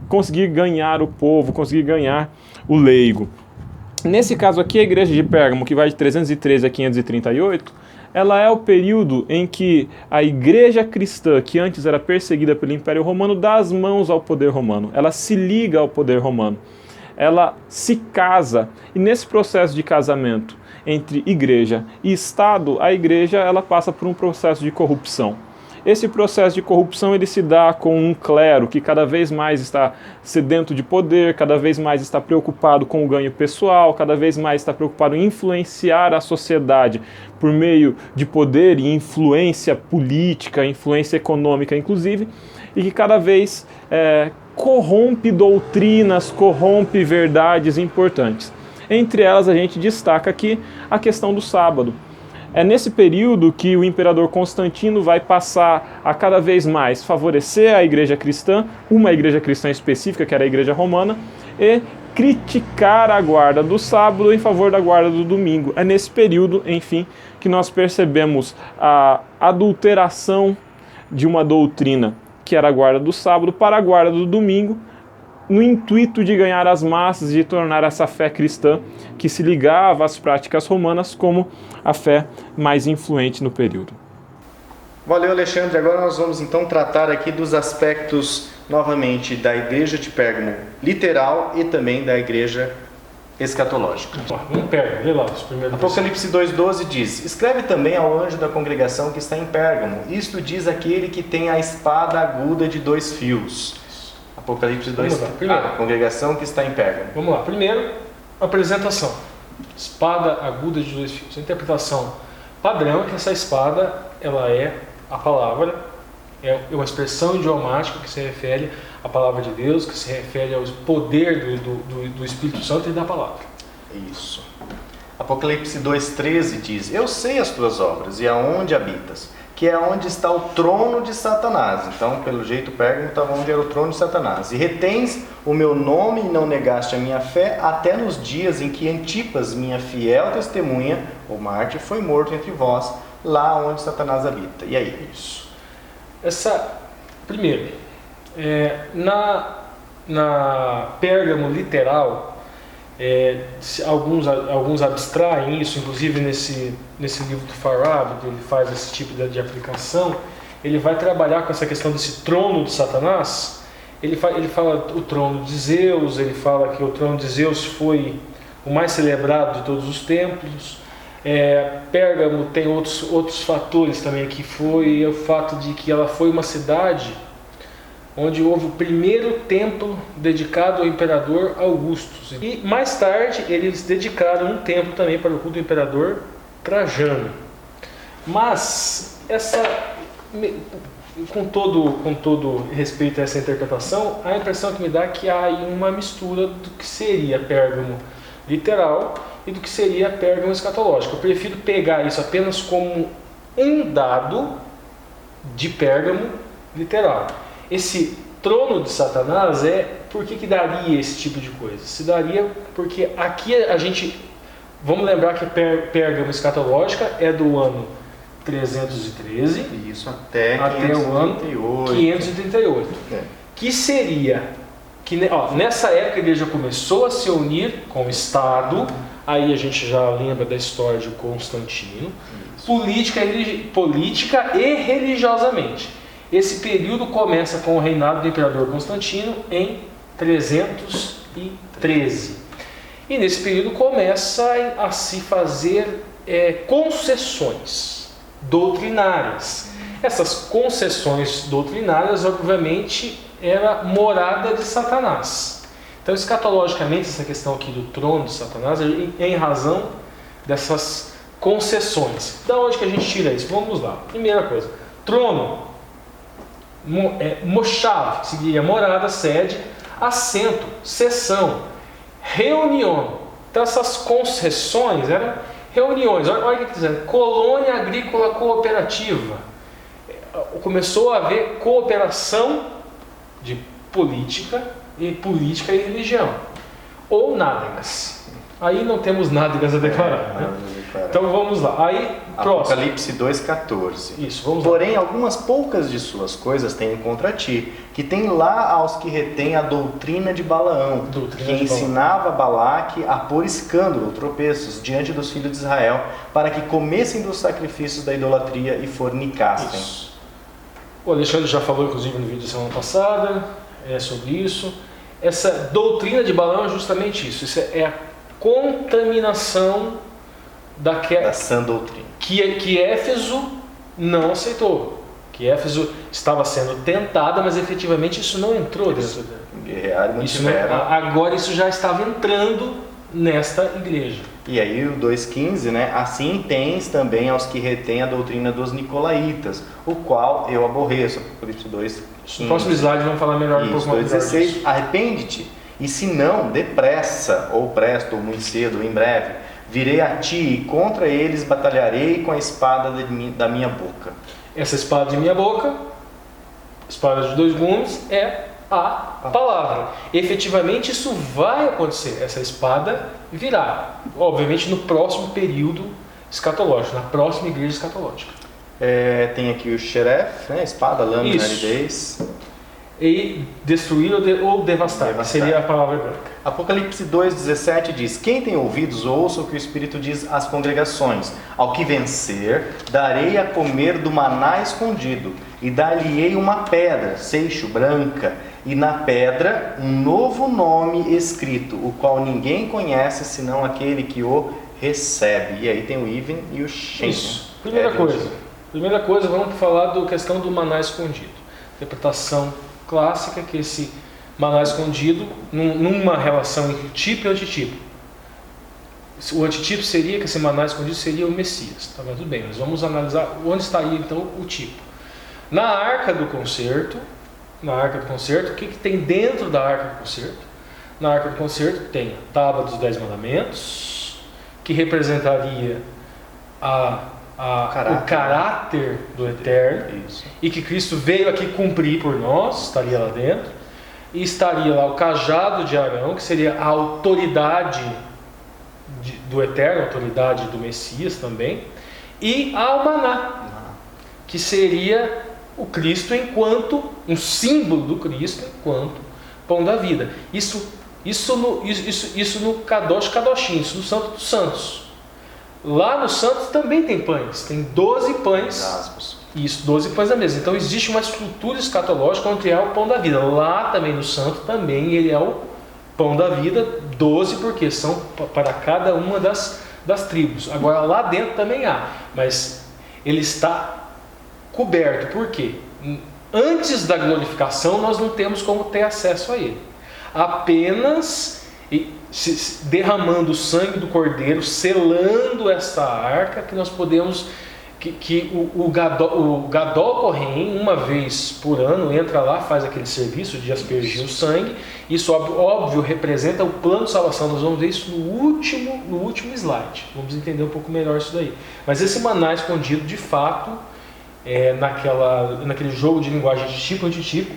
conseguir ganhar o povo, conseguir ganhar o leigo. Nesse caso aqui, a igreja de Pérgamo, que vai de 313 a 538, ela é o período em que a igreja cristã, que antes era perseguida pelo Império Romano, dá as mãos ao poder romano. Ela se liga ao poder romano. Ela se casa. E nesse processo de casamento entre igreja e Estado, a igreja ela passa por um processo de corrupção. Esse processo de corrupção ele se dá com um clero que cada vez mais está sedento de poder, cada vez mais está preocupado com o ganho pessoal, cada vez mais está preocupado em influenciar a sociedade por meio de poder e influência política, influência econômica inclusive, e que cada vez corrompe doutrinas, corrompe verdades importantes. Entre elas a gente destaca aqui a questão do sábado. É nesse período que o imperador Constantino vai passar a cada vez mais favorecer a igreja cristã, uma igreja cristã específica, que era a igreja romana, e criticar a guarda do sábado em favor da guarda do domingo. É nesse período, enfim, que nós percebemos a adulteração de uma doutrina, que era a guarda do sábado, para a guarda do domingo, no intuito de ganhar as massas e de tornar essa fé cristã que se ligava às práticas romanas como a fé mais influente no período. Valeu, Alexandre. Agora nós vamos então tratar aqui dos aspectos, novamente, da igreja de Pérgamo literal e também da igreja escatológica. Vamos Pérgamo, lê lá os primeiros Apocalipse 2,12 diz: escreve também ao anjo da congregação que está em Pérgamo. Isto diz aquele que tem a espada aguda de 2 fios. Apocalipse 2, congregação que está em Pérgamo. Vamos lá, primeiro, apresentação. Espada aguda de 2 fios. A interpretação padrão é que essa espada, ela é a palavra, é uma expressão idiomática que se refere à palavra de Deus, que se refere ao poder do Espírito Santo e da palavra. Isso. Apocalipse 2,13 diz: eu sei as tuas obras e aonde habitas, que é onde está o trono de Satanás. Então, pelo jeito, Pérgamo estava onde era o trono de Satanás. E retens o meu nome e não negaste a minha fé, até nos dias em que Antipas, minha fiel testemunha, o mártir, foi morto entre vós, lá onde Satanás habita. E aí? Isso. Primeiro, na Pérgamo literal, alguns abstraem isso, inclusive nesse livro do Farabi, que ele faz esse tipo de aplicação. Ele vai trabalhar com essa questão desse trono de Satanás. Ele fala o trono de Zeus, ele fala que o trono de Zeus foi o mais celebrado de todos os tempos. Pérgamo tem outros fatores também, que foi o fato de que ela foi uma cidade onde houve o primeiro templo dedicado ao imperador Augusto. E mais tarde eles dedicaram um templo também para o culto do imperador Trajano. Mas com todo respeito a essa interpretação, a impressão que me dá é que há aí uma mistura do que seria Pérgamo literal e do que seria Pérgamo escatológico. Eu prefiro pegar isso apenas como um dado de Pérgamo literal. Esse trono de Satanás por que daria esse tipo de coisa? Se daria porque aqui vamos lembrar que Pérgamo escatológica é do ano 313. Isso, até o ano 538. Que seria nessa época a igreja começou a se unir com o Estado. Aí a gente já lembra da história de Constantino. Política e religiosamente. Esse período começa com o reinado do imperador Constantino em 313. E nesse período começa a se fazer concessões doutrinárias. Essas concessões doutrinárias, obviamente, era morada de Satanás. Então, escatologicamente, essa questão aqui do trono de Satanás é em razão dessas concessões. Da onde que a gente tira isso? Vamos lá. Primeira coisa, trono. Moshav, que seria morada, sede, assento, sessão, reunião. Então essas concessões eram reuniões. Olha o que está dizendo: colônia agrícola cooperativa. Começou a haver cooperação de política e religião. Ou nádegas. Aí não temos nádegas a declarar. Né? Então vamos lá. Aí, Apocalipse 2,14. Isso, vamos lá. Porém, algumas poucas de suas coisas tenho contra ti, que tem lá aos que retêm a doutrina de Balaão, que ensinava Balaque a pôr escândalo, tropeços, diante dos filhos de Israel, para que comessem dos sacrifícios da idolatria e fornicassem. Isso. O Alexandre já falou, inclusive, no vídeo da semana passada, sobre isso. Essa doutrina de Balaão é justamente isso. Isso é a contaminação da sã doutrina que Éfeso não aceitou, que Éfeso estava sendo tentada, mas efetivamente isso não entrou dentro dela. Agora isso já estava entrando nesta igreja. E aí o 2,15, né? Assim tens também aos que retêm a doutrina dos nicolaítas, o qual eu aborreço. Apocalipse 2,15. No próximo slide vamos falar melhor um pouco mais. 2,16. Arrepende-te, e se não, depressa, ou presto, ou muito cedo, ou em breve, virei a ti e contra eles batalharei com a espada da minha boca. Essa espada de minha boca, espada de 2 gumes, é a palavra. Efetivamente isso vai acontecer. Essa espada virá, obviamente, no próximo período escatológico, na próxima igreja escatológica. Tem aqui o xeref, né? Espada, lâmina, aridez. E destruir ou devastar, que seria a palavra branca. Apocalipse 2,17 diz: quem tem ouvidos, ouça o que o Espírito diz às congregações. Ao que vencer, darei a comer do maná escondido, E dar-lhe-ei uma pedra, seixo, branca, e na pedra um novo nome escrito, o qual ninguém conhece senão aquele que o recebe. E aí tem o Iven e o Shen. Isso. Primeira coisa, vamos falar da questão do maná escondido. Interpretação clássica que esse maná escondido, numa relação entre tipo e antitipo. O antitipo seria que esse maná escondido seria o Messias. Tá, mas tudo bem, mas vamos analisar onde estaria então o tipo. Na Arca do Concerto, o que tem dentro da Arca do Concerto? Na Arca do Concerto tem a Tábua dos 10 Mandamentos, que representaria o caráter do Eterno. Isso. E que Cristo veio aqui cumprir por nós, estaria lá dentro. E estaria lá o cajado de Arão, que seria a autoridade do Eterno, a autoridade do Messias também. E a Maná, que seria o Cristo enquanto um símbolo do Cristo enquanto pão da vida. Isso no Kadosh Kadoshim, isso no Santo dos Santos. Lá no Santo também tem pães, tem 12 pães. Isso, 12 pães da mesa. Então existe uma estrutura escatológica onde é o pão da vida. Lá também no Santo também ele é o pão da vida, 12 porque são para cada uma das tribos. Agora lá dentro também há, mas ele está coberto. Por quê? Antes da glorificação nós não temos como ter acesso a ele. Apenas derramando o sangue do Cordeiro, selando essa arca, que nós podemos, que o Gadol Kohen, uma vez por ano, entra lá, faz aquele serviço de aspergir o sangue. Isso, óbvio, representa o plano de salvação. Nós vamos ver isso no último slide. Vamos entender um pouco melhor isso daí. Mas esse maná escondido, de fato, naquele jogo de linguagem de tipo e antitipo,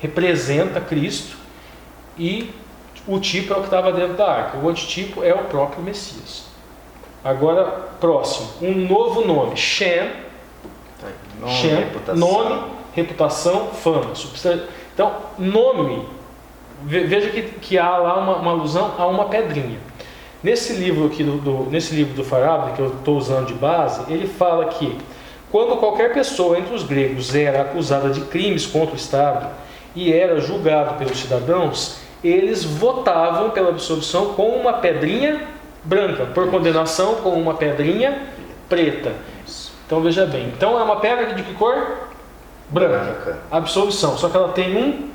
representa Cristo, e o tipo é o que estava dentro da arca. O antitipo é o próprio Messias. Agora, próximo, um novo nome, Shem. Nome, reputação, fama. Então, nome, veja que há lá uma alusão a uma pedrinha. Nesse livro aqui nesse livro do Farabi, que eu estou usando de base, ele fala que quando qualquer pessoa entre os gregos era acusada de crimes contra o Estado e era julgado pelos cidadãos, eles votavam pela absolvição com uma pedrinha branca, por condenação com uma pedrinha preta. Então veja bem, então é uma pedra de que cor? Branca. Absolvição, só que ela tem um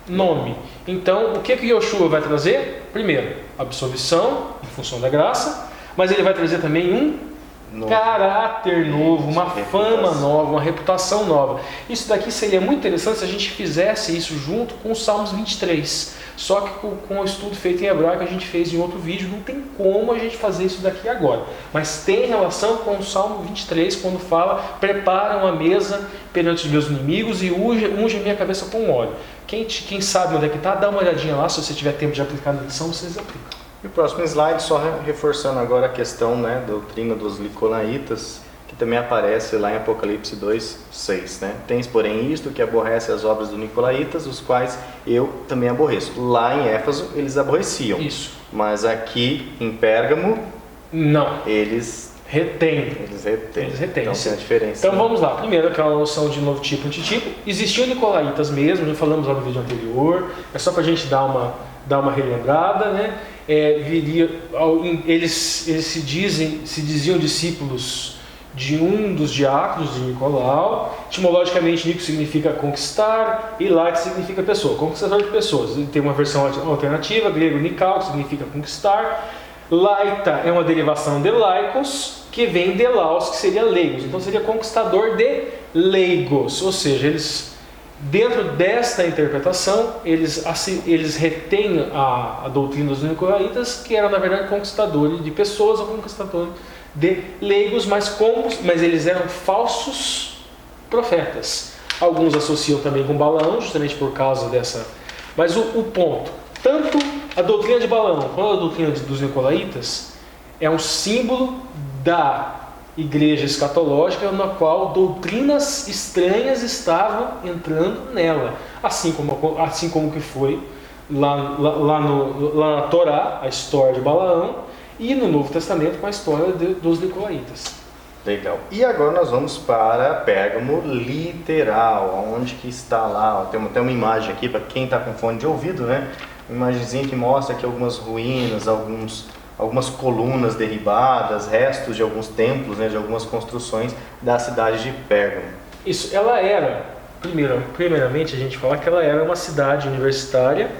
nome. Então o que Yoshua vai trazer? Primeiro, absolvição em função da graça, mas ele vai trazer também um caráter novo, uma fama nova, uma reputação nova. Isso daqui seria muito interessante se a gente fizesse isso junto com o Salmos 23. Só que com o estudo feito em hebraico que a gente fez em outro vídeo, não tem como a gente fazer isso daqui agora. Mas tem relação com o Salmo 23, quando fala: prepara uma mesa perante os meus inimigos e unge minha cabeça com óleo. Quem sabe onde é que está, dá uma olhadinha lá. Se você tiver tempo de aplicar na lição, vocês aplicam. E o próximo slide, só reforçando agora a questão, da doutrina dos Licolaitas, que também aparece lá em Apocalipse 2:6. Tens, porém, isto que aborrece as obras dos Nicolaitas, os quais eu também aborreço. Lá em Éfeso eles aborreciam. Isso. Mas aqui em Pérgamo, não. Eles retêm. Então tem a diferença. Então vamos lá. Primeiro, aquela noção de novo tipo e antitipo. Existiam Nicolaitas mesmo, já falamos lá no vídeo anterior. É só para a gente dar uma relembrada, eles se diziam discípulos de um dos diáconos de Nicolau. Etimologicamente, Nico significa conquistar e Laite significa pessoa, conquistador de pessoas. Tem uma versão alternativa, grego Nikao, que significa conquistar. Laita é uma derivação de laikos, que vem de laos, que seria leigos. Então seria conquistador de leigos, ou seja, eles, dentro desta interpretação, eles retêm a doutrina dos Nicolaitas, que eram na verdade conquistadores de pessoas ou conquistadores de leigos, mas eles eram falsos profetas. Alguns associam também com Balaão, justamente por causa dessa. Mas o ponto, tanto a doutrina de Balaão quanto a doutrina dos Nicolaitas é um símbolo da igreja escatológica, na qual doutrinas estranhas estavam entrando nela, assim como que foi lá na Torá, a história de Balaão, e no Novo Testamento com a história dos Nicolaitas. Legal. E agora nós vamos para Pérgamo literal, onde que está lá, ó, tem uma imagem aqui para quem está com fone de ouvido, né? Uma imagenzinha que mostra aqui algumas ruínas, algumas colunas derribadas, restos de alguns templos, né, de algumas construções da cidade de Pérgamo. Isso, ela era, primeiramente a gente fala que ela era uma cidade universitária,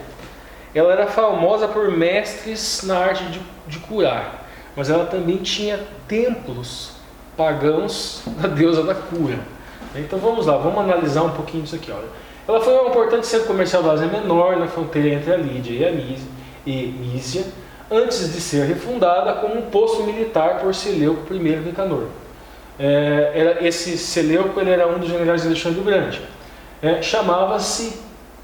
ela era famosa por mestres na arte de curar, mas ela também tinha templos pagãos da deusa da cura. Então vamos lá, vamos analisar um pouquinho disso aqui. Olha. Ela foi um importante centro comercial da Ásia Menor, na fronteira entre a Lídia e Mísia, antes de ser refundada como um posto militar por Seleuco I Nicanor. Esse Seleuco ele era um dos generais de Alexandre o Grande. Chamava-se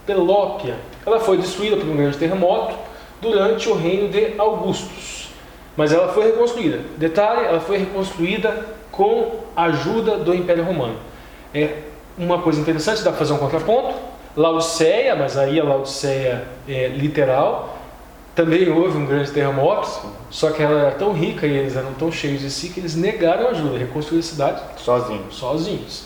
Pelópia. Ela foi destruída por um grande terremoto durante o reino de Augustus, mas ela foi reconstruída. Detalhe, ela foi reconstruída com a ajuda do Império Romano. Uma coisa interessante, dá para fazer um contraponto. Laodiceia, mas aí a Laodiceia literal, também houve um grande terremoto, só que ela era tão rica e eles eram tão cheios de si que eles negaram ajuda, reconstruíram a cidade sozinhos.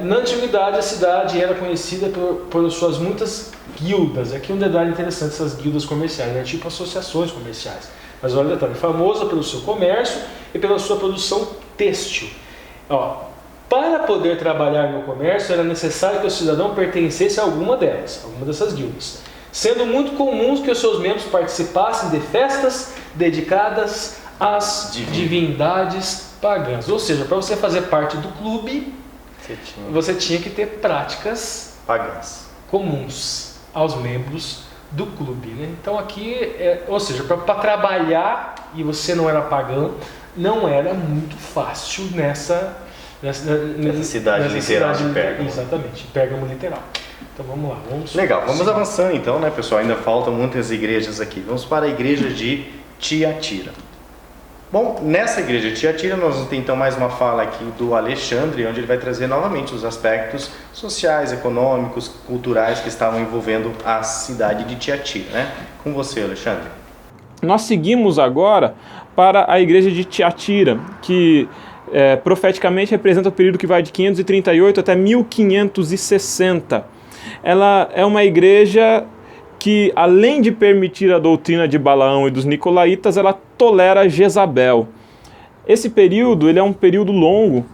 Na antiguidade, a cidade era conhecida por suas muitas guildas. Aqui um detalhe interessante, essas guildas comerciais, né? Tipo associações comerciais. Mas olha o detalhe, famosa pelo seu comércio e pela sua produção têxtil. Para poder trabalhar no comércio, era necessário que o cidadão pertencesse a alguma dessas guildas, sendo muito comum que os seus membros participassem de festas dedicadas às divindades pagãs. Ou seja, para você fazer parte do clube, você tinha que ter práticas pagãs comuns aos membros do clube, né? Então aqui, ou seja, para trabalhar e você não era pagão, não era muito fácil nessa cidade literal de Pérgamo. Exatamente, Pérgamo literal. Então vamos lá. Legal, vamos avançando então, né, pessoal? Ainda faltam muitas igrejas aqui. Vamos para a igreja de Tiatira. Bom, nessa igreja de Tiatira nós vamos ter então mais uma fala aqui do Alexandre, onde ele vai trazer novamente os aspectos sociais, econômicos, culturais que estavam envolvendo a cidade de Tiatira, né? Com você, Alexandre. Nós seguimos agora para a igreja de Tiatira, que profeticamente representa o período que vai de 538 até 1560. Ela é uma igreja que, além de permitir a doutrina de Balaão e dos Nicolaítas, ela tolera Jezabel. Esse período ele é um período longo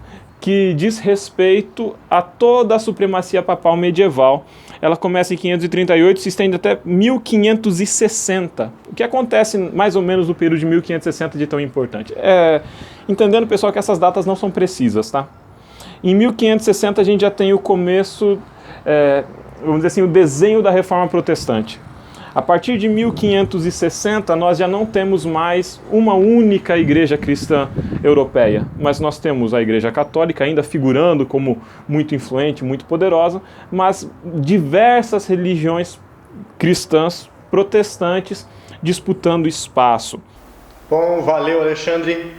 que diz respeito a toda a supremacia papal medieval. Ela começa em 538 e se estende até 1560. O que acontece mais ou menos no período de 1560 de tão importante? Entendendo, pessoal, que essas datas não são precisas, tá? Em 1560 a gente já tem o começo, vamos dizer assim, o desenho da Reforma Protestante. A partir de 1560 nós já não temos mais uma única igreja cristã europeia, mas nós temos a Igreja Católica ainda figurando como muito influente, muito poderosa, mas diversas religiões cristãs protestantes disputando espaço. Bom, valeu, Alexandre.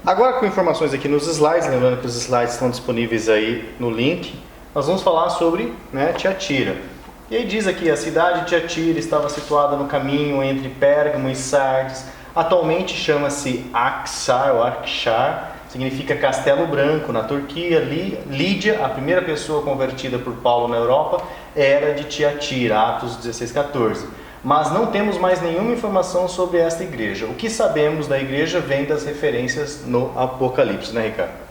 Agora, com informações aqui nos slides, lembrando que os slides estão disponíveis aí no link, nós vamos falar sobre, né, Tiatira. E aí diz aqui, a cidade de Tiatira estava situada no caminho entre Pérgamo e Sardes. Atualmente chama-se Akçar, ou Akçar, significa Castelo Branco. Na Turquia, Lídia, a primeira pessoa convertida por Paulo na Europa, era de Tiatira, Atos 16:14. Mas não temos mais nenhuma informação sobre esta igreja. O que sabemos da igreja vem das referências no Apocalipse, né, Ricardo?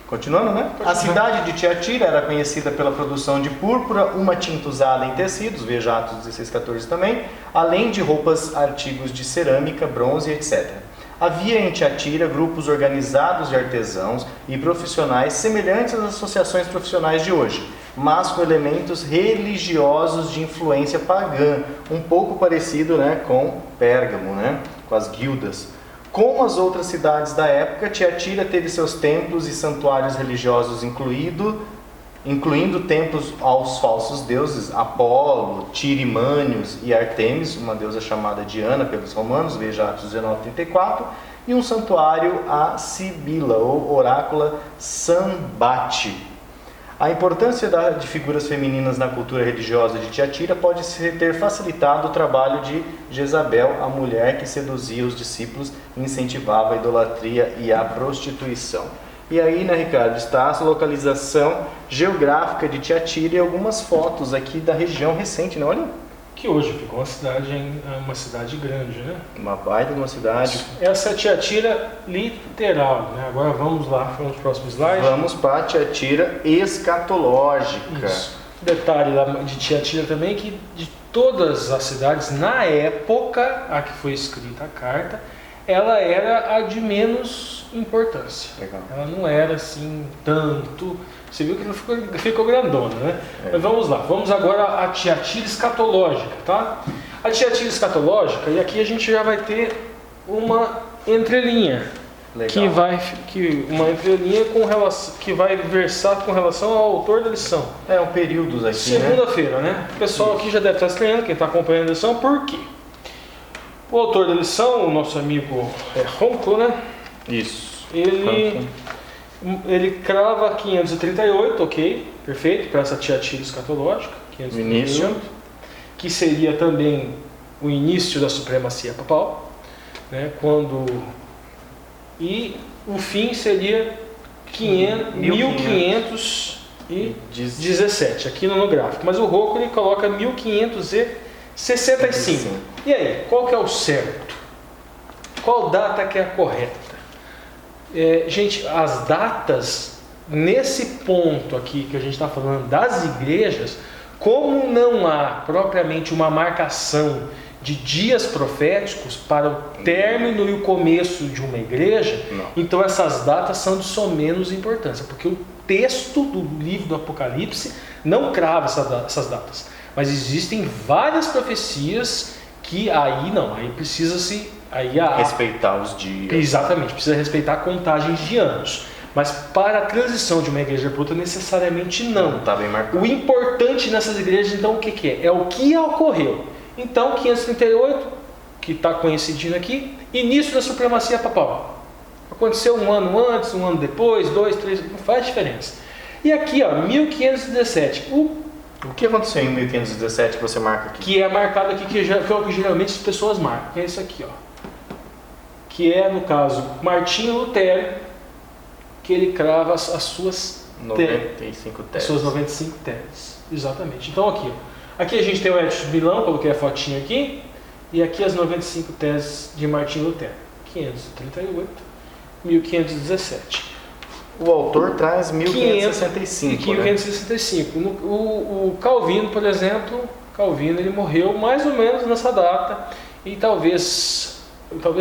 Continuando, né? A cidade de Tiatira era conhecida pela produção de púrpura, uma tinta usada em tecidos, veja Atos 16:14 também, além de roupas, artigos de cerâmica, bronze, etc. Havia em Tiatira grupos organizados de artesãos e profissionais semelhantes às associações profissionais de hoje, mas com elementos religiosos de influência pagã, um pouco parecido, né, com Pérgamo, né, com as guildas. Como as outras cidades da época, Tiatira teve seus templos e santuários religiosos incluindo templos aos falsos deuses, Apolo, Tirimânios e Artemis, uma deusa chamada Diana pelos romanos, veja Atos 19:34, e um santuário a Sibila, ou orácula Sambate. A importância de figuras femininas na cultura religiosa de Tiatira pode ter facilitado o trabalho de Jezabel, a mulher que seduzia os discípulos e incentivava a idolatria e a prostituição. E aí, né, Ricardo, está a localização geográfica de Tiatira e algumas fotos aqui da região recente, né? Olha. Que hoje ficou uma cidade grande, né? Uma baita de uma cidade. Essa é Tiatira literal, né? Agora vamos lá para os próximos slides. Vamos para a Tiatira escatológica. Isso. Detalhe lá de Tiatira também, que de todas as cidades, na época a que foi escrita a carta, ela era a de menos importância. Legal. Ela não era assim tanto... Você viu que não ficou grandona, né? Mas vamos lá, vamos agora à Tiatira escatológica, tá? A Tiatira escatológica, e aqui a gente já vai ter uma entrelinha. Legal. Uma entrelinha que vai versar com relação ao autor da lição. É um períodos aqui, Segunda-feira, né? O pessoal aqui já deve estar estranhando, quem está acompanhando a lição, por quê? O autor da lição, o nosso amigo Ronco, né? Isso. Ele crava 538, ok, perfeito, para essa Tiatira escatológica, 538, início, que seria também o início da supremacia papal, né, e o fim seria 1517, aqui no gráfico, mas o Rocco ele coloca 1565. E aí, qual que é o certo? Qual data que é a correta? Gente, as datas, nesse ponto aqui que a gente está falando das igrejas, como não há propriamente uma marcação de dias proféticos para o término e o começo de uma igreja, então essas datas são de somenos importância, porque o texto do livro do Apocalipse não crava essas datas. Mas existem várias profecias que aí precisa-se... respeitar os dias. Exatamente, precisa respeitar contagens de anos. Mas para a transição de uma igreja para outra, necessariamente não. Está bem marcado. O importante nessas igrejas, então, o que é? É o que ocorreu. Então, 538, que está coincidindo aqui, início da supremacia papal. Aconteceu um ano antes, um ano depois, 2, 3, não faz diferença. E aqui, 1517. O que aconteceu em 1517 que você marca aqui? Que é marcado aqui, que é o que geralmente as pessoas marcam, que é isso aqui, que é, no caso, Martinho Lutero, que ele crava as suas 95 teses. As suas 95 teses. Exatamente. Então aqui, aqui a gente tem o Edito de Milão, coloquei a fotinha aqui, e aqui as 95 teses de Martinho Lutero. 538, 1517. O autor traz 1565. 1565. O Calvino, por exemplo, ele morreu mais ou menos nessa data, e talvez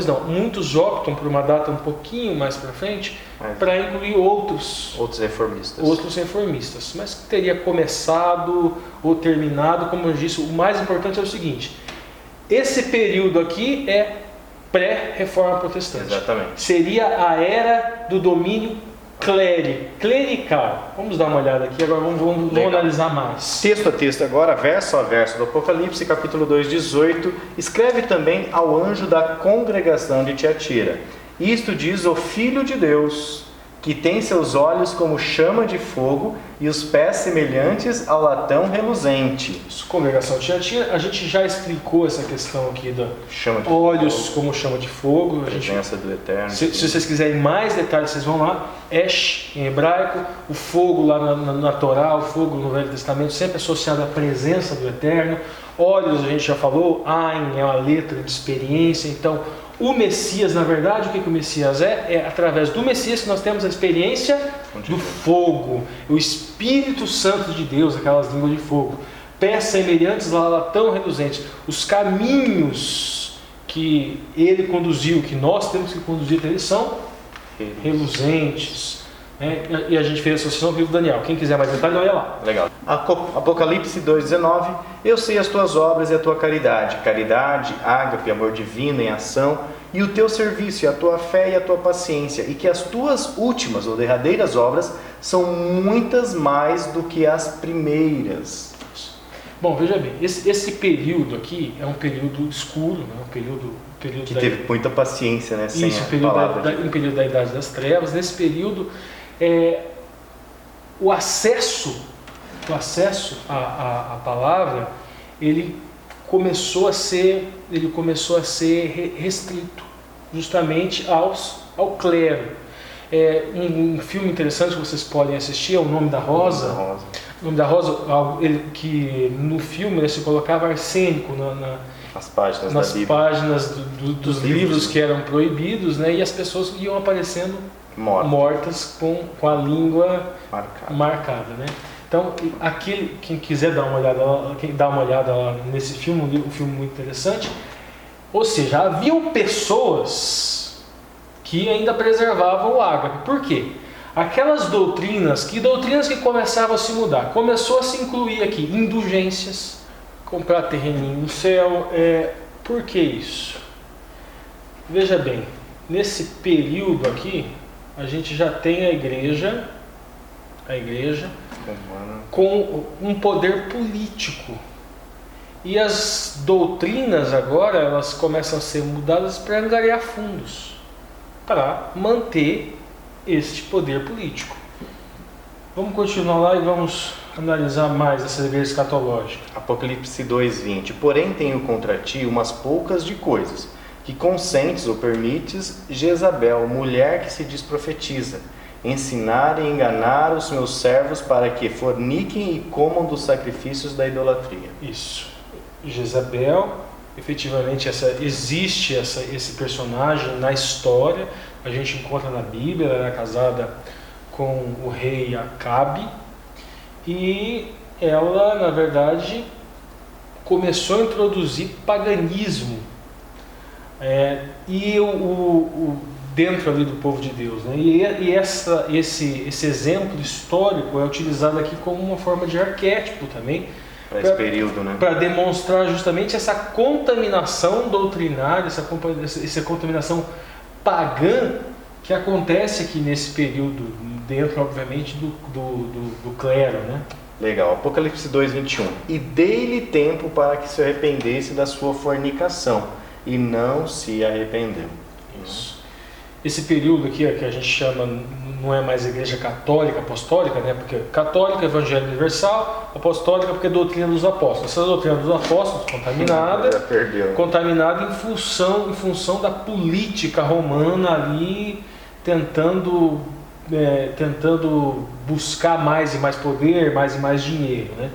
não, muitos optam por uma data um pouquinho mais para frente para incluir outros reformistas, mas que teria começado ou terminado, como eu disse, o mais importante é o seguinte: esse período aqui é pré-reforma protestante. Exatamente. Seria a era do domínio clerical. Vamos dar uma olhada aqui, agora vamos analisar mais. Texto a texto agora, verso a verso do Apocalipse, capítulo 2, 18. Escreve também ao anjo da congregação de Tiatira. Isto diz o Filho de Deus, que tem seus olhos como chama de fogo e os pés semelhantes ao latão reluzente. Congregação de Tiatira, a gente já explicou essa questão aqui da olhos como chama de fogo. A presença do Eterno. Se vocês quiserem mais detalhes, vocês vão lá. Esh, em hebraico, o fogo lá na Torá, o fogo no Velho Testamento, sempre associado à presença do Eterno. Olhos, a gente já falou, Ain é uma letra de experiência, então... O Messias, na verdade, o que o Messias é? É através do Messias que nós temos a experiência do fogo, o Espírito Santo de Deus, aquelas línguas de fogo, pés semelhantes a latão reluzente, os caminhos que ele conduziu, que nós temos que conduzir, eles são reluzentes. E a gente fez a associação com o livro de Daniel. Quem quiser mais detalhes, olha lá. Legal. Apocalipse 2,19. Eu sei as tuas obras e a tua caridade, ágape, amor divino em ação, e o teu serviço, e a tua fé e a tua paciência, e que as tuas últimas ou derradeiras obras são muitas mais do que as primeiras. Bom, veja bem, esse período aqui é um período escuro, né? um período que teve muita paciência, né? Sem um período da Idade das Trevas. Nesse período, o acesso à palavra, ele começou a ser restrito justamente ao clero. Um filme interessante que vocês podem assistir é O Nome da Rosa. O Nome da Rosa, que no filme se colocava arsênico nas páginas dos livros que eram proibidos, né? E as pessoas iam aparecendo mortas com a língua marcada, né? Então, quem quiser dar uma olhada lá nesse filme, um filme muito interessante. Ou seja, haviam pessoas que ainda preservavam o ágape. Por quê? Aquelas doutrinas que começavam a se mudar, começou a se incluir aqui indulgências, comprar terreninho no céu. Por que isso? Veja bem, nesse período aqui, a gente já tem a igreja com um poder político. E as doutrinas agora, elas começam a ser mudadas para angariar fundos, para manter este poder político. Vamos continuar lá e vamos analisar mais essa igreja escatológica. Apocalipse 2:20. Porém tenho contra ti umas poucas de coisas, que consentes ou permites Jezabel, mulher que se diz profetiza, ensinar e enganar os meus servos para que forniquem e comam dos sacrifícios da idolatria. Isso. Jezabel, efetivamente existe esse personagem na história, a gente encontra na Bíblia. Ela era casada com o rei Acabe e ela, na verdade, começou a introduzir paganismo dentro ali do povo de Deus, né? Esse exemplo histórico é utilizado aqui como uma forma de arquétipo também, para esse período, né? Para demonstrar justamente essa contaminação doutrinária, essa contaminação pagã que acontece aqui nesse período, dentro, obviamente, do clero, né? Legal. Apocalipse 2:21. E dei-lhe tempo para que se arrependesse da sua fornicação, e não se arrependeu. Isso. Esse período aqui que a gente chama, não é mais igreja católica, apostólica, né? Porque católica, evangelho universal, apostólica porque é doutrina dos apóstolos. Essa doutrina dos apóstolos contaminada em função da política romana ali, tentando buscar mais e mais poder, mais e mais dinheiro, né?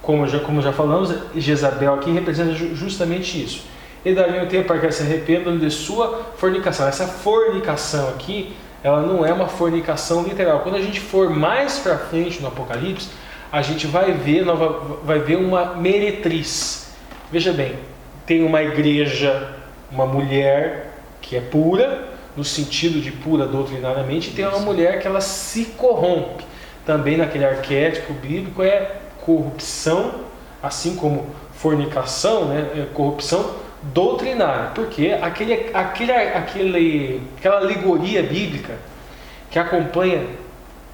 Como já falamos, Jezabel aqui representa justamente isso. E daria um tempo para que se arrependam de sua fornicação. Essa fornicação aqui, ela não é uma fornicação literal. Quando a gente for mais para frente no Apocalipse, a gente vai ver uma meretriz. Veja bem, tem uma igreja, uma mulher que é pura, no sentido de pura doutrinariamente, e tem uma mulher que ela se corrompe. Também naquele arquétipo bíblico é corrupção, assim como fornicação, né? É corrupção doutrinária, porque aquela alegoria bíblica que acompanha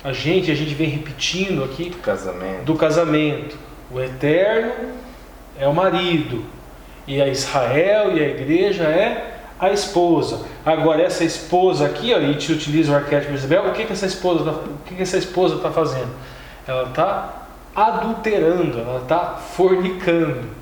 a gente vem repetindo aqui do casamento. O eterno é o marido, e a Israel e a igreja é a esposa. Agora essa esposa aqui, a gente utiliza o arquétipo de Isabel. O que essa esposa está fazendo? Ela está adulterando, ela está fornicando.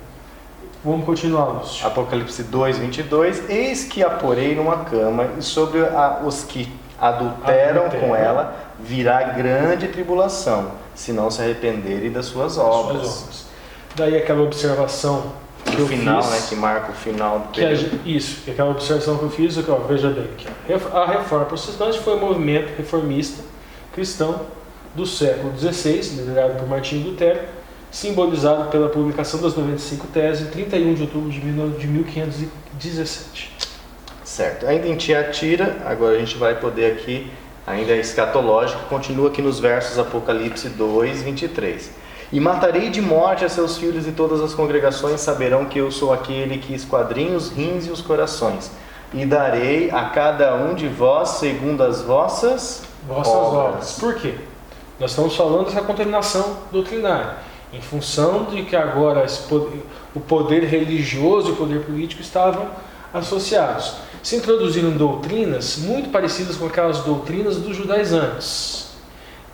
Vamos continuar, Lúcio. Apocalipse 2:22. Eis que a porei numa cama, e sobre os que adulteram com ela virá grande tribulação, se não se arrependerem das suas obras. Daí aquela observação que eu final, fiz, né, que marca o final do período. Isso, aquela observação que eu fiz, veja bem, aqui, a Reforma Protestante foi um movimento reformista cristão do século XVI, liderado por Martinho Lutero, simbolizado pela publicação das 95 teses em 31 de outubro de 1517. Certo. Ainda em Tiatira, agora a gente vai poder aqui, ainda escatológico, continua aqui nos versos Apocalipse 2:23. E matarei de morte a seus filhos, e todas as congregações saberão que eu sou aquele que esquadrinha os rins e os corações. E darei a cada um de vós segundo as vossas obras. Por quê? Nós estamos falando dessa contaminação doutrinária. Em função de que agora o poder religioso e o poder político estavam associados. Se introduziram doutrinas muito parecidas com aquelas doutrinas dos judaizantes,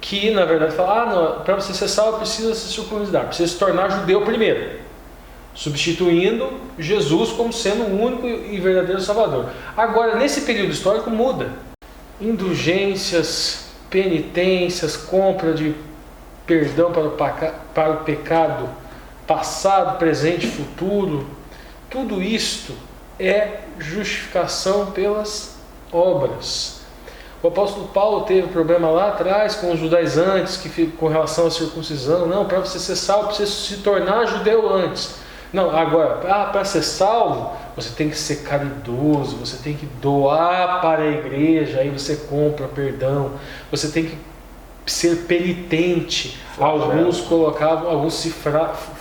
que na verdade fala, para você ser salvo precisa se circuncidar, precisa se tornar judeu primeiro, substituindo Jesus como sendo o único e verdadeiro Salvador. Agora, nesse período histórico muda. Indulgências, penitências, compra de perdão para o pecado passado, presente e futuro, tudo isto é justificação pelas obras. O apóstolo Paulo teve problema lá atrás com os judaizantes com relação à circuncisão. Não, para você ser salvo, precisa se tornar judeu antes. Não, agora, para ser salvo, você tem que ser caridoso, você tem que doar para a igreja, aí você compra perdão, você tem que ser penitente. Alguns se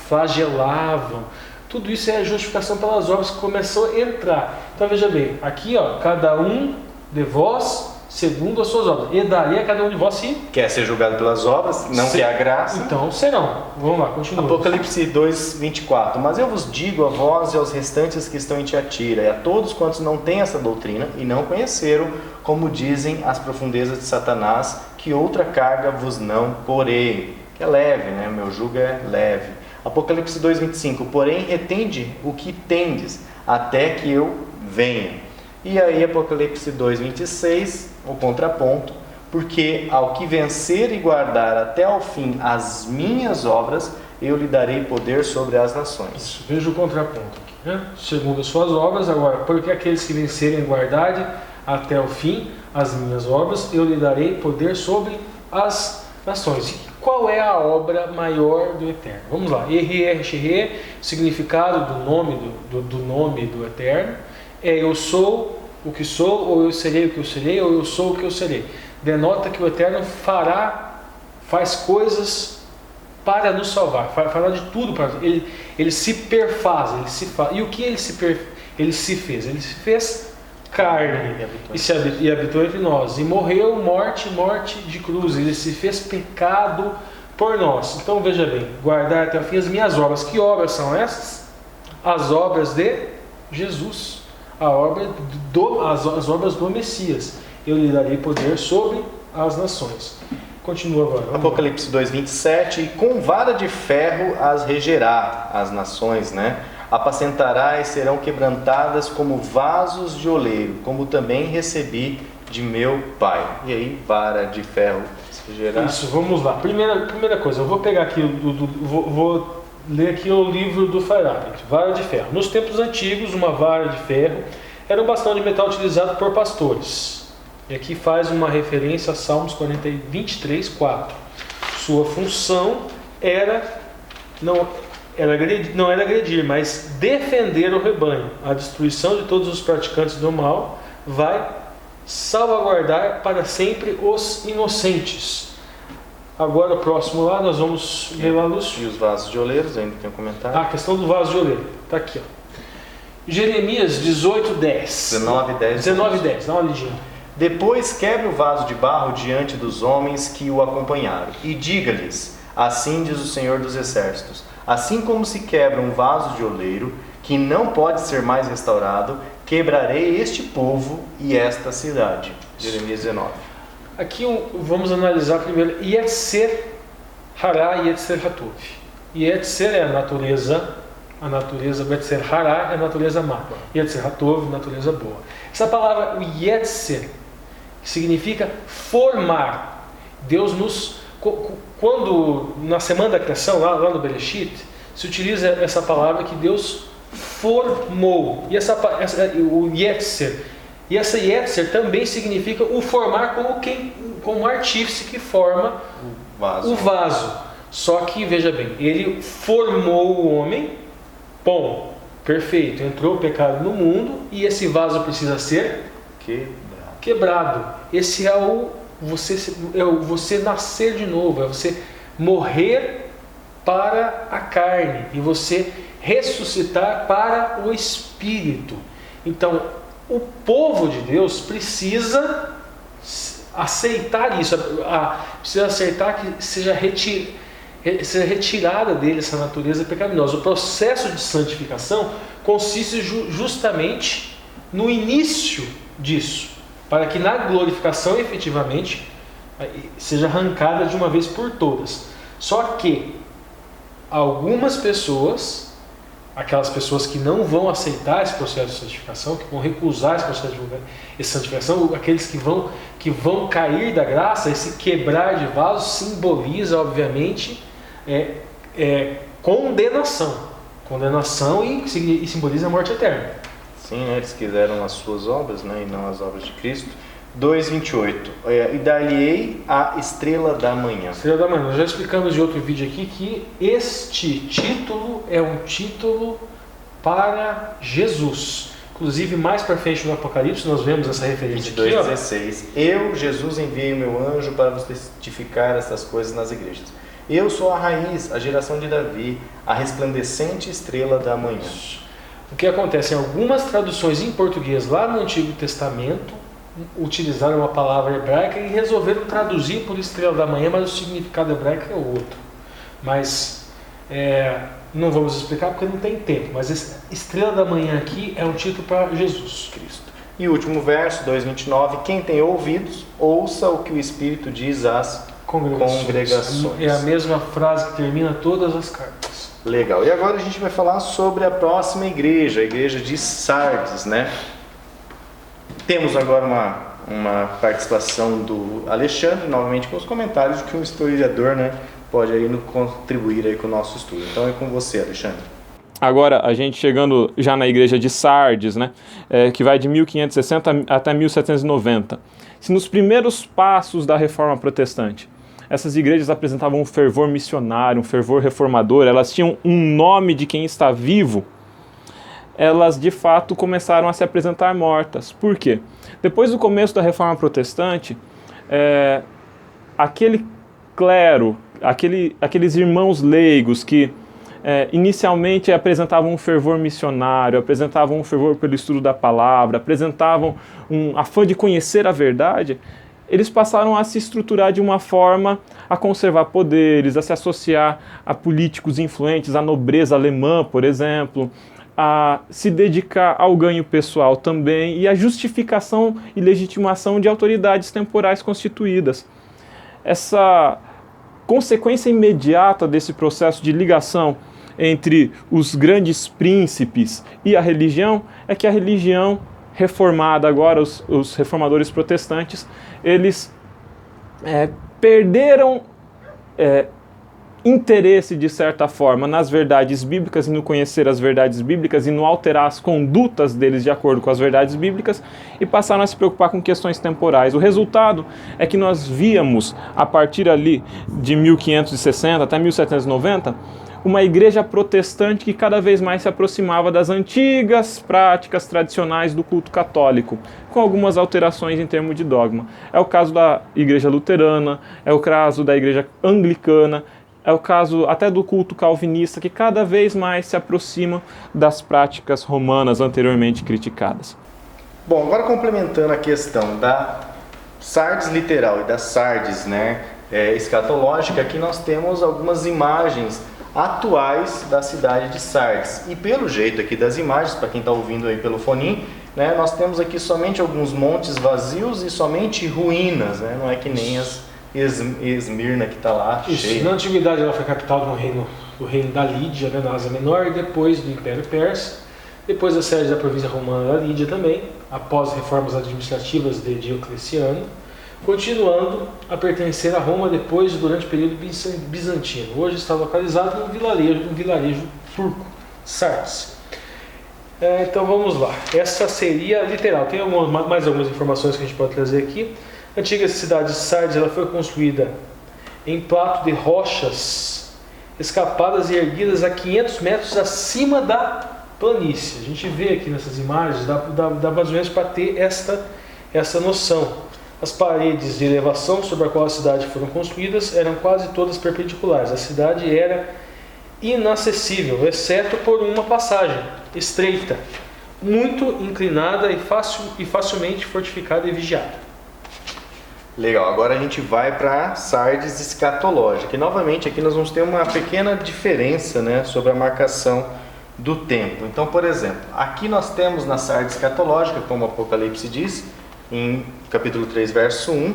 flagelavam. Tudo isso é justificação pelas obras que começou a entrar. Então veja bem, aqui cada um de vós segundo as suas obras. E daí a cada um de vós se... Quer ser julgado pelas obras, não quer a graça. Então serão. Vamos lá, continua. Apocalipse 2, 24. Mas eu vos digo a vós e aos restantes que estão em Tiatira, e a todos quantos não têm essa doutrina e não conheceram, como dizem as profundezas de Satanás, que outra carga vos não porei. Que é leve, né? Meu jugo é leve. Apocalipse 2, 25. Porém, retende o que tendes, até que eu venha. E aí, Apocalipse 2, 26, o contraponto. Porque ao que vencer e guardar até ao fim as minhas obras, eu lhe darei poder sobre as nações. Isso, veja o contraponto aqui, né? Segundo as suas obras, agora, porque aqueles que vencerem e guardarem até o fim as minhas obras, eu lhe darei poder sobre as nações. E qual é a obra maior do Eterno? Vamos lá. Erre, significado do nome do Eterno é eu sou o que sou, ou eu serei o que eu serei, ou eu sou o que eu serei. Denota que o Eterno faz coisas para nos salvar, fará de tudo para ele se perfaz, e o que ele se fez? Ele se fez carne e habitou entre nós, e morreu morte de cruz, ele se fez pecado por nós. Então veja bem, guardar até o fim as minhas obras. Que obras são essas? As obras de Jesus, as obras do Messias. Eu lhe darei poder sobre as nações. Continua agora. Apocalipse 2, 27. E com vara de ferro as regerá, as nações, né? Apacentará e serão quebrantadas como vasos de oleiro, como também recebi de meu Pai. E aí, vara de ferro se regerá. Isso, vamos lá. Primeira coisa, eu vou pegar aqui, vou ler aqui o livro do Feyerabend. Vara de ferro. Nos tempos antigos, uma vara de ferro era um bastão de metal utilizado por pastores. E aqui faz uma referência a Salmos 23, 4. Sua função não era agredir, mas defender o rebanho. A destruição de todos os praticantes do mal vai salvaguardar para sempre os inocentes. Agora, o próximo lá, nós vamos ler lá, Lúcio. E os vasos de oleiros, ainda tem um comentário. A questão do vaso de oleiro. Está aqui, Jeremias 18, 10. 19, 10. 19, 10. Dá uma lidinha. Depois quebre o vaso de barro diante dos homens que o acompanharam, e diga-lhes: assim diz o Senhor dos Exércitos, assim como se quebra um vaso de oleiro, que não pode ser mais restaurado, quebrarei este povo e esta cidade. Jeremias 19. Aqui vamos analisar primeiro Yetzer Hará e Yetzer Hatov. Yetzer é a natureza, Yetzer Hará é a natureza má, Yetzer Hatov, natureza boa. Essa palavra, o Yetzer, significa formar. Deus quando na semana da criação, lá no Bereshit, se utiliza essa palavra que Deus formou. E o Yetzer, e essa Yetzer também significa o formar como artífice que forma o vaso. Só que, veja bem, ele formou o homem, perfeito, entrou o pecado no mundo e esse vaso precisa ser quebrado. Esse é você nascer de novo, é você morrer para a carne e você ressuscitar para o Espírito. Então, o povo de Deus precisa aceitar isso, precisa aceitar que seja retirada dele essa natureza pecaminosa. O processo de santificação consiste justamente no início disso, para que na glorificação efetivamente seja arrancada de uma vez por todas. Só que algumas pessoas, aquelas pessoas que não vão aceitar esse processo de santificação, que vão recusar esse processo de santificação, aqueles que vão cair da graça, esse quebrar de vaso simboliza, obviamente, condenação e simboliza a morte eterna. Sim, né? Eles quiseram as suas obras, né? E não as obras de Cristo. 2:28. E dar-lhe-ei a estrela da manhã. Estrela da manhã. Nós já explicamos em outro vídeo aqui que este título é um título para Jesus. Inclusive, mais para frente no Apocalipse, nós vemos essa referência 22:16. Eu, Jesus, enviei o meu anjo para vos testificar essas coisas nas igrejas. Eu sou a raiz, a geração de Davi, a resplandecente estrela da manhã. O que acontece? Em algumas traduções em português, lá no Antigo Testamento, utilizaram uma palavra hebraica e resolveram traduzir por estrela da manhã, mas o significado hebraico é outro. Mas não vamos explicar porque não tem tempo. Mas estrela da manhã aqui é um título para Jesus Cristo. E o último verso, 2:29. Quem tem ouvidos, ouça o que o Espírito diz às congregações. É a mesma frase que termina todas as cartas. Legal. E agora a gente vai falar sobre a próxima igreja, a igreja de Sardes, né? Temos agora uma participação do Alexandre, novamente com os comentários que um historiador, né, pode aí contribuir aí com o nosso estudo. Então é com você, Alexandre. Agora, a gente chegando já na igreja de Sardes, né, que vai de 1560 até 1790. Se nos primeiros passos da Reforma Protestante, essas igrejas apresentavam um fervor missionário, um fervor reformador, elas tinham um nome de quem está vivo, elas de fato começaram a se apresentar mortas. Por quê? Depois do começo da Reforma Protestante, aquele clero, aqueles irmãos leigos que inicialmente apresentavam um fervor missionário, apresentavam um fervor pelo estudo da palavra, apresentavam um afã de conhecer a verdade, eles passaram a se estruturar de uma forma a conservar poderes, a se associar a políticos influentes, à nobreza alemã, por exemplo, a se dedicar ao ganho pessoal também e à justificação e legitimação de autoridades temporais constituídas. Essa consequência imediata desse processo de ligação entre os grandes príncipes e a religião é que a religião reformada agora, os reformadores protestantes, eles perderam interesse, de certa forma, nas verdades bíblicas e no conhecer as verdades bíblicas e no alterar as condutas deles de acordo com as verdades bíblicas e passaram a se preocupar com questões temporais. O resultado é que nós víamos, a partir ali de 1560 até 1790, uma igreja protestante que cada vez mais se aproximava das antigas práticas tradicionais do culto católico, com algumas alterações em termos de dogma. É o caso da igreja luterana, é o caso da igreja anglicana, é o caso até do culto calvinista, que cada vez mais se aproxima das práticas romanas anteriormente criticadas. Bom, agora complementando a questão da Sardes literal e da Sardes, né, escatológica, aqui nós temos algumas imagens atuais da cidade de Sardes. E pelo jeito aqui das imagens, para quem está ouvindo aí pelo foninho, né, nós temos aqui somente alguns montes vazios e somente ruínas, né, não é que nem as Esmirna que está lá cheia. Na antiguidade ela foi capital do reino da Lídia, né, na Ásia Menor, e depois do Império Persa, depois a sede da província romana da Lídia também, após reformas administrativas de Diocleciano, continuando a pertencer a Roma depois e durante o período bizantino. Hoje está localizado num vilarejo turco, Sardes. Então vamos lá, essa seria literal. Tem mais algumas informações que a gente pode trazer aqui. A antiga cidade de Sardes ela foi construída em plato de rochas escapadas e erguidas a 500 metros acima da planície. A gente vê aqui nessas imagens, dá mais ou menos para ter essa noção. As paredes de elevação sobre a qual a cidade foram construídas eram quase todas perpendiculares. A cidade era inacessível, exceto por uma passagem estreita, muito inclinada e facilmente fortificada e vigiada. Legal, agora a gente vai para Sardes escatológica. E novamente aqui nós vamos ter uma pequena diferença, né, sobre a marcação do tempo. Então, por exemplo, aqui nós temos na Sardes escatológica, como o Apocalipse diz, em capítulo 3, verso 1,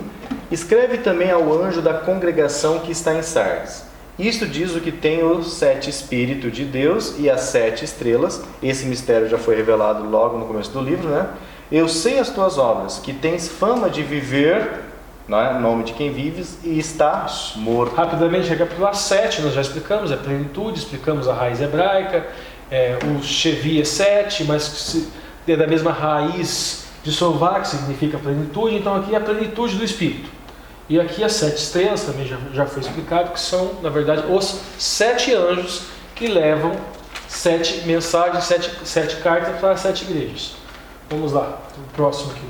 escreve também ao anjo da congregação que está em Sardes. Isto diz o que tem os 7 Espíritos de Deus e as 7 estrelas. Esse mistério já foi revelado logo no começo do livro, né? Eu sei as tuas obras, que tens fama de viver, né, nome de quem vives, e está morto. Rapidamente, recapitular 7, nós já explicamos, a plenitude, explicamos a raiz hebraica, o Shevi é 7, mas é da mesma raiz de Sová, que significa plenitude, então aqui é a plenitude do Espírito. E aqui as 7 estrelas também já foi explicado, que são, na verdade, os 7 anjos que levam 7 mensagens, 7 cartas para as 7 igrejas. Vamos lá, o próximo aqui.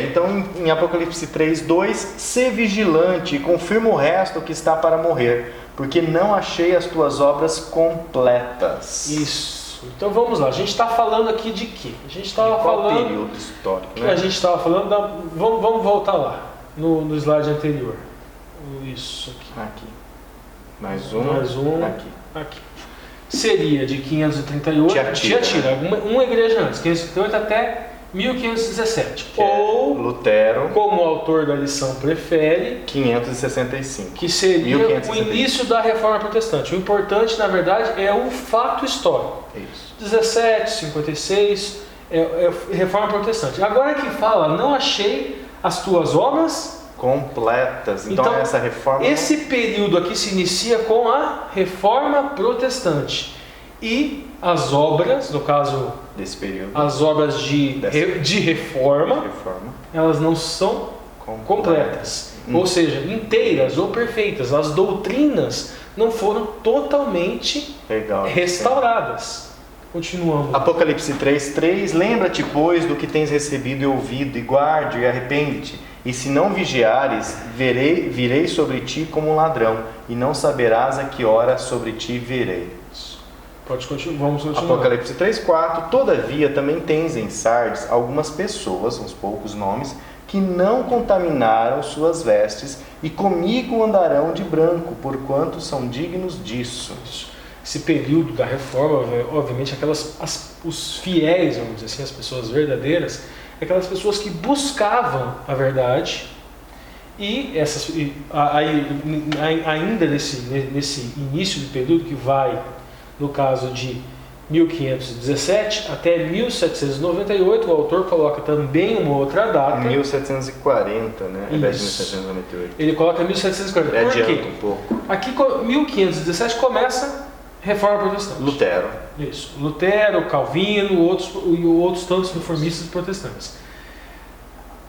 Então em Apocalipse 3, 2, ser vigilante e confirma o resto que está para morrer, porque não achei as tuas obras completas. Isso. Então vamos lá, a gente está falando aqui de quê? A gente estava falando... período histórico, né? A gente estava falando vamos voltar lá, no slide anterior. Isso aqui. Mais um. Aqui. Seria de 538, Tiatira, né? uma igreja antes, 538 até 1517. Ou Lutero, como o autor da lição prefere, 565. Que seria 1565. O início da Reforma Protestante. O importante, na verdade, é o fato histórico. Isso. 17, 56, é Reforma Protestante. Agora que fala, não achei as tuas obras completas. Então essa reforma... Esse período aqui se inicia com a Reforma Protestante. E as obras, no caso... desse período. As obras de reforma, elas não são completas. Ou seja, inteiras ou perfeitas. As doutrinas não foram totalmente restauradas. Continuamos. Apocalipse 3:3, lembra-te, pois, do que tens recebido e ouvido, e guarde e arrepende-te. E se não vigiares, virei sobre ti como um ladrão, e não saberás a que hora sobre ti virei. Vamos continuar. Apocalipse 3:4, todavia também tens em Sardes algumas pessoas, uns poucos nomes, que não contaminaram suas vestes, e comigo andarão de branco, porquanto são dignos disso. Esse período da reforma, obviamente, os fiéis, vamos dizer assim, as pessoas verdadeiras, aquelas pessoas que buscavam a verdade, e ainda nesse início do período que vai, no caso de 1517 até 1798, o autor coloca também uma outra data. 1740, né? Ao invés de 1798. Ele coloca 1740. Por quê? Um pouco. Aqui, 1517 começa Reforma Protestante. Lutero. Isso. Lutero, Calvino e outros tantos reformistas protestantes.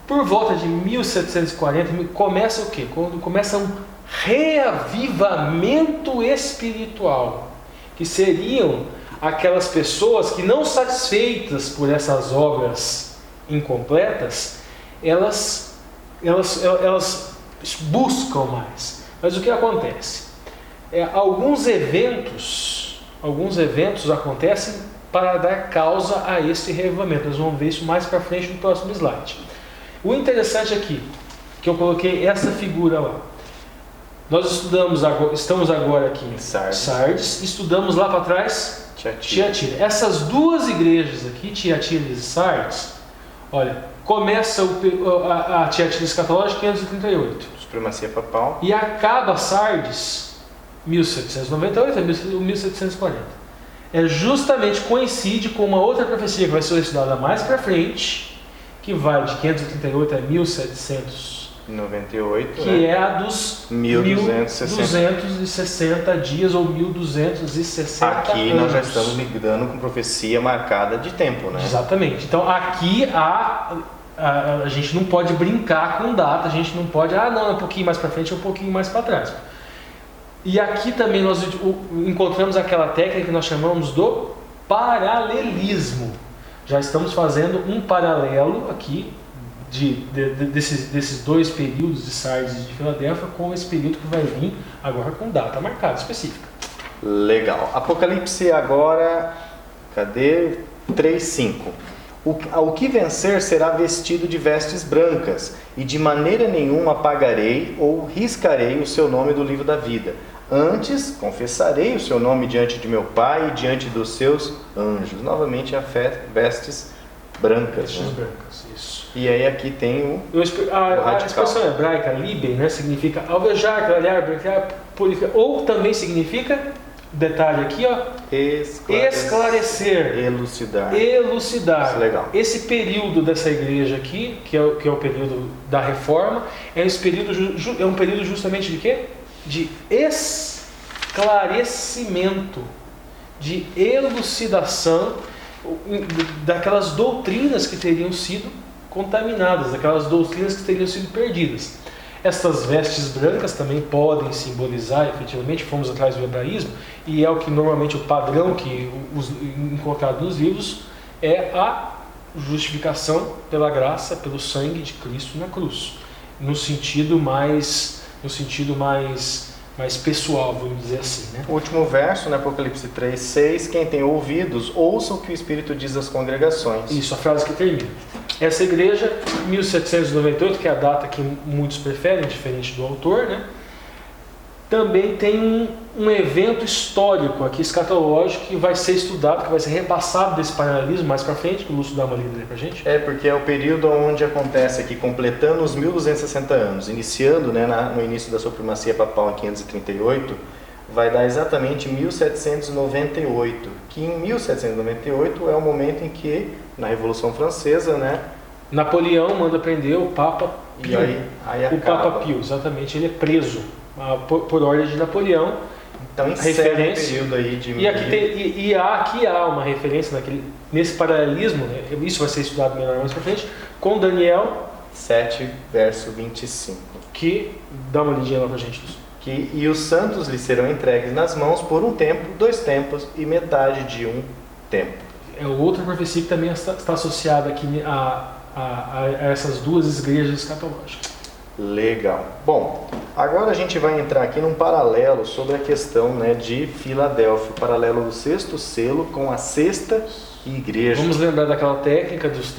Por volta de 1740 começa o quê? Quando começa um reavivamento espiritual, que seriam aquelas pessoas que, não satisfeitas por essas obras incompletas, elas buscam mais. Mas o que acontece? Alguns eventos acontecem para dar causa a esse reavivamento. Nós vamos ver isso mais para frente no próximo slide. O interessante aqui, que eu coloquei essa figura lá. Nós estamos agora aqui em Sardes, estudamos lá para trás Tiatira. Essas duas igrejas aqui, Tiatira e Sardes, olha, começa a Tiatira escatológica em 538. Supremacia papal. E acaba Sardes 1798 a 1740. Justamente coincide com uma outra profecia que vai ser estudada mais para frente, que vai de 538 a 1798, que é a dos 1260 dias ou 1260 aqui anos. Nós já estamos lidando com profecia marcada de tempo, né? Exatamente. Então aqui a gente não pode brincar com data, a gente não pode, é um pouquinho mais para frente ou um pouquinho mais para trás. E aqui também nós encontramos aquela técnica que nós chamamos do paralelismo. Já estamos fazendo um paralelo aqui desses dois períodos de Sardes e de Filadélfia com esse período que vai vir agora com data marcada específica. Legal. Apocalipse agora, cadê? 3:5. O que vencer será vestido de vestes brancas, e de maneira nenhuma apagarei ou riscarei o seu nome do livro da vida. Antes, confessarei o seu nome diante de meu Pai e diante dos seus anjos. Novamente, a vestes brancas. Vestes Né? brancas, isso. E aí aqui tem A expressão hebraica liben, né, significa alvejar, clarear, branquear, purificar, ou também significa, detalhe aqui, ó, esclarecer, elucidar. Elucidar. Isso é legal. Esse período dessa igreja aqui, que é o período da Reforma, é um período justamente de quê? De esclarecimento, de elucidação daquelas doutrinas que teriam sido contaminadas, daquelas doutrinas que teriam sido perdidas. Estas vestes brancas também podem simbolizar, efetivamente, fomos atrás do hebraísmo, e é o que normalmente o padrão que colocado nos livros é a justificação pela graça, pelo sangue de Cristo na cruz, no sentido mais pessoal, vamos dizer assim, né? O último verso, né, Apocalipse 3:6, quem tem ouvidos, ouça o que o Espírito diz às congregações. Isso, a frase que termina. Essa igreja, 1798, que é a data que muitos preferem, diferente do autor, né? Também tem um evento histórico aqui, escatológico, que vai ser estudado, que vai ser repassado desse paralelismo mais para frente, que o Lúcio dá uma lida aí pra gente. É, porque é o período onde acontece aqui, completando os 1260 anos, iniciando, né, no início da supremacia papal em 538, vai dar exatamente 1798, que em 1798 é o momento em que, na Revolução Francesa, né, Napoleão manda prender o Papa Pio. E aí o acaba. Papa Pio, exatamente, ele é preso por ordem de Napoleão. Então encerra o período aí de... Aqui há uma referência nesse paralelismo, né, isso vai ser estudado melhor mais para frente, com Daniel 7, verso 25. Que dá uma lidinha lá pra gente. E os santos lhes serão entregues nas mãos por um tempo, 2 tempos e metade de um tempo. É outra profecia que também está associada aqui a essas duas igrejas escatológicas. Legal. Bom, agora a gente vai entrar aqui num paralelo sobre a questão, né, de Filadélfia, o paralelo do 6º selo com a 6ª igreja. Vamos lembrar daquela técnica dos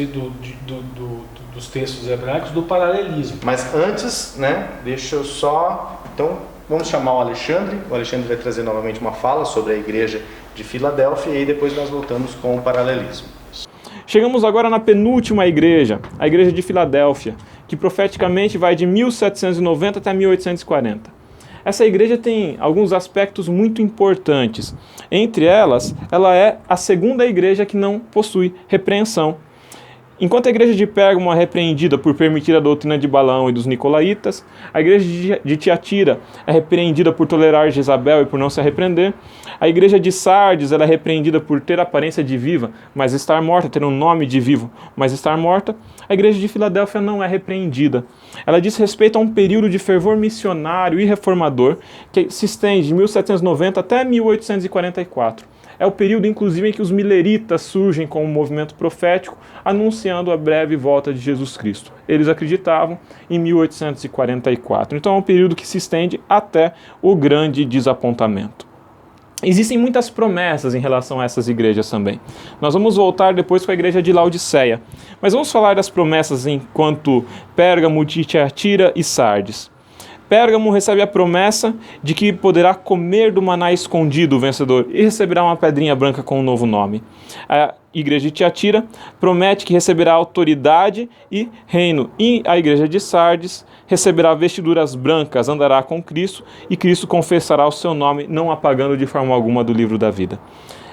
textos hebraicos do paralelismo. Mas antes, né, deixa eu só... Então, vamos chamar o Alexandre vai trazer novamente uma fala sobre a igreja de Filadélfia e aí depois nós voltamos com o paralelismo. Chegamos agora na penúltima igreja, a igreja de Filadélfia, que profeticamente vai de 1790 até 1840. Essa igreja tem alguns aspectos muito importantes. Entre elas, ela é a segunda igreja que não possui repreensão. Enquanto a igreja de Pérgamo é repreendida por permitir a doutrina de Balaão e dos Nicolaítas, a igreja de Tiatira é repreendida por tolerar Jezabel e por não se arrepender. A igreja de Sardes ela é repreendida por ter aparência de viva, mas estar morta, ter um nome de vivo, mas estar morta. A igreja de Filadélfia não é repreendida. Ela diz respeito a um período de fervor missionário e reformador que se estende de 1790 até 1844. É o período, inclusive, em que os mileritas surgem como um movimento profético, anunciando a breve volta de Jesus Cristo. Eles acreditavam em 1844. Então é um período que se estende até o grande desapontamento. Existem muitas promessas em relação a essas igrejas também. Nós vamos voltar depois com a igreja de Laodiceia. Mas vamos falar das promessas enquanto Pérgamo, Tiatira e Sardes. Pérgamo recebe a promessa de que poderá comer do maná escondido o vencedor e receberá uma pedrinha branca com um novo nome. A igreja de Tiatira promete que receberá autoridade e reino. E a igreja de Sardes receberá vestiduras brancas, andará com Cristo e Cristo confessará o seu nome, não apagando de forma alguma do livro da vida.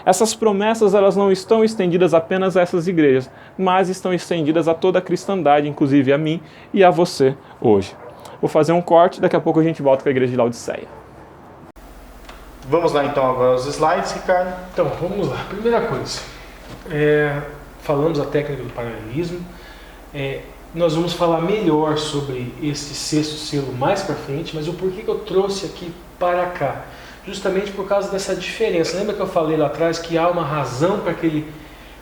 Essas promessas elas não estão estendidas apenas a essas igrejas, mas estão estendidas a toda a cristandade, inclusive a mim e a você hoje. Vou fazer um corte, daqui a pouco a gente volta com a igreja de Laodiceia. Vamos lá então agora aos slides, Ricardo. Então, vamos lá. Primeira coisa, falamos a técnica do paralelismo. Nós vamos falar melhor sobre esse 6º selo mais para frente, mas o porquê que eu trouxe aqui para cá? Justamente por causa dessa diferença. Lembra que eu falei lá atrás que há uma razão para aquele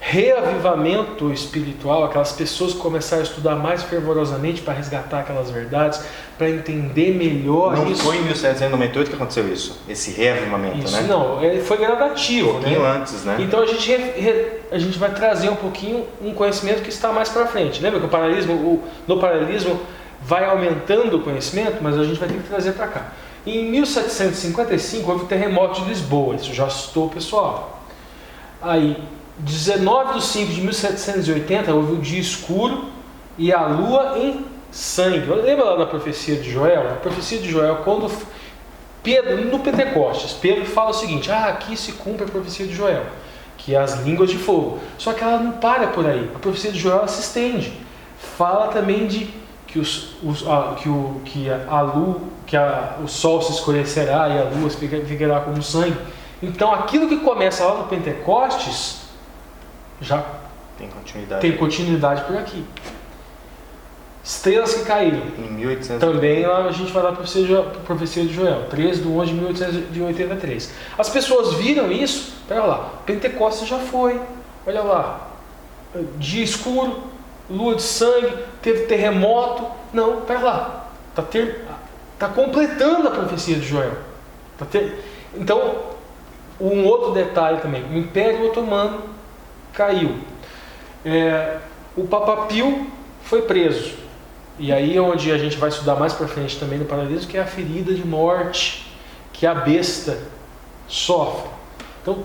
reavivamento espiritual, aquelas pessoas que começaram a estudar mais fervorosamente para resgatar aquelas verdades, para entender melhor não isso. Não foi em 1798 que aconteceu isso, esse reavivamento, isso, né? Não, foi gradativo. Um pouquinho né? antes, né? Então a gente vai trazer um pouquinho um conhecimento que está mais para frente. Lembra que no paralelismo vai aumentando o conhecimento, mas a gente vai ter que trazer para cá. Em 1755 houve o terremoto de Lisboa, isso já assustou o pessoal. Aí 19/5/1780 houve um dia escuro e a lua em sangue. Lembra lá da profecia de Joel? A profecia de Joel, quando Pedro, no Pentecostes, Pedro fala o seguinte: aqui se cumpre a profecia de Joel, que é as línguas de fogo. Só que ela não para por aí. A profecia de Joel ela se estende. Fala também de que o sol se escurecerá e a lua ficará como sangue. Então aquilo que começa lá no Pentecostes já tem continuidade por aqui. Estrelas que caíram. Em 1800. Também lá a gente vai lá para a profecia de Joel, 13/11/1883. As pessoas viram isso, olha lá, Pentecostes já foi, olha lá, dia escuro, lua de sangue, teve terremoto. Não, pera lá, está completando a profecia de Joel. Então, um outro detalhe também, o Império Otomano caiu. O Papa Pio foi preso. E aí é onde a gente vai estudar mais para frente também no paralelismo, que é a ferida de morte que a besta sofre. Então,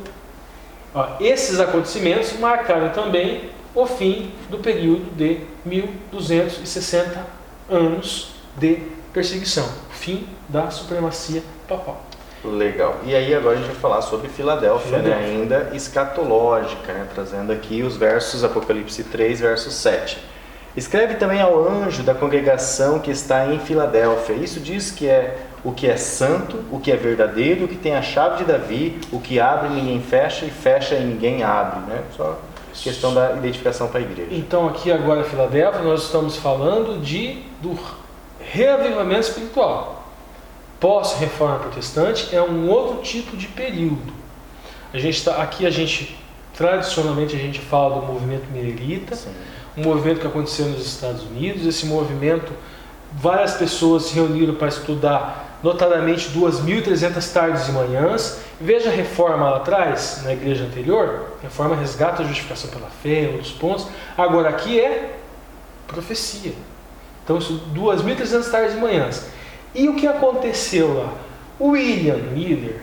esses acontecimentos marcaram também o fim do período de 1260 anos de perseguição, o fim da supremacia papal. Legal. E aí agora a gente vai falar sobre Filadélfia, né? Ainda escatológica, né? Trazendo aqui os versos Apocalipse 3, verso 7. Escreve também ao anjo da congregação que está em Filadélfia. Isso diz que é o que é santo, o que é verdadeiro, o que tem a chave de Davi, o que abre e ninguém fecha, e fecha e ninguém abre, né? Só questão da identificação para a igreja. Então aqui agora Filadélfia nós estamos falando do reavivamento espiritual. Pós-reforma protestante é um outro tipo de período. Tradicionalmente a gente fala do movimento milerita. Sim. Um movimento que aconteceu nos Estados Unidos. Esse movimento, várias pessoas se reuniram para estudar, notadamente 2.300 tardes e manhãs. Veja a reforma lá atrás, na igreja anterior. A reforma resgata a justificação pela fé, outros pontos. Agora aqui é profecia. Então, 2.300 tardes e manhãs. E o que aconteceu lá? O William Miller,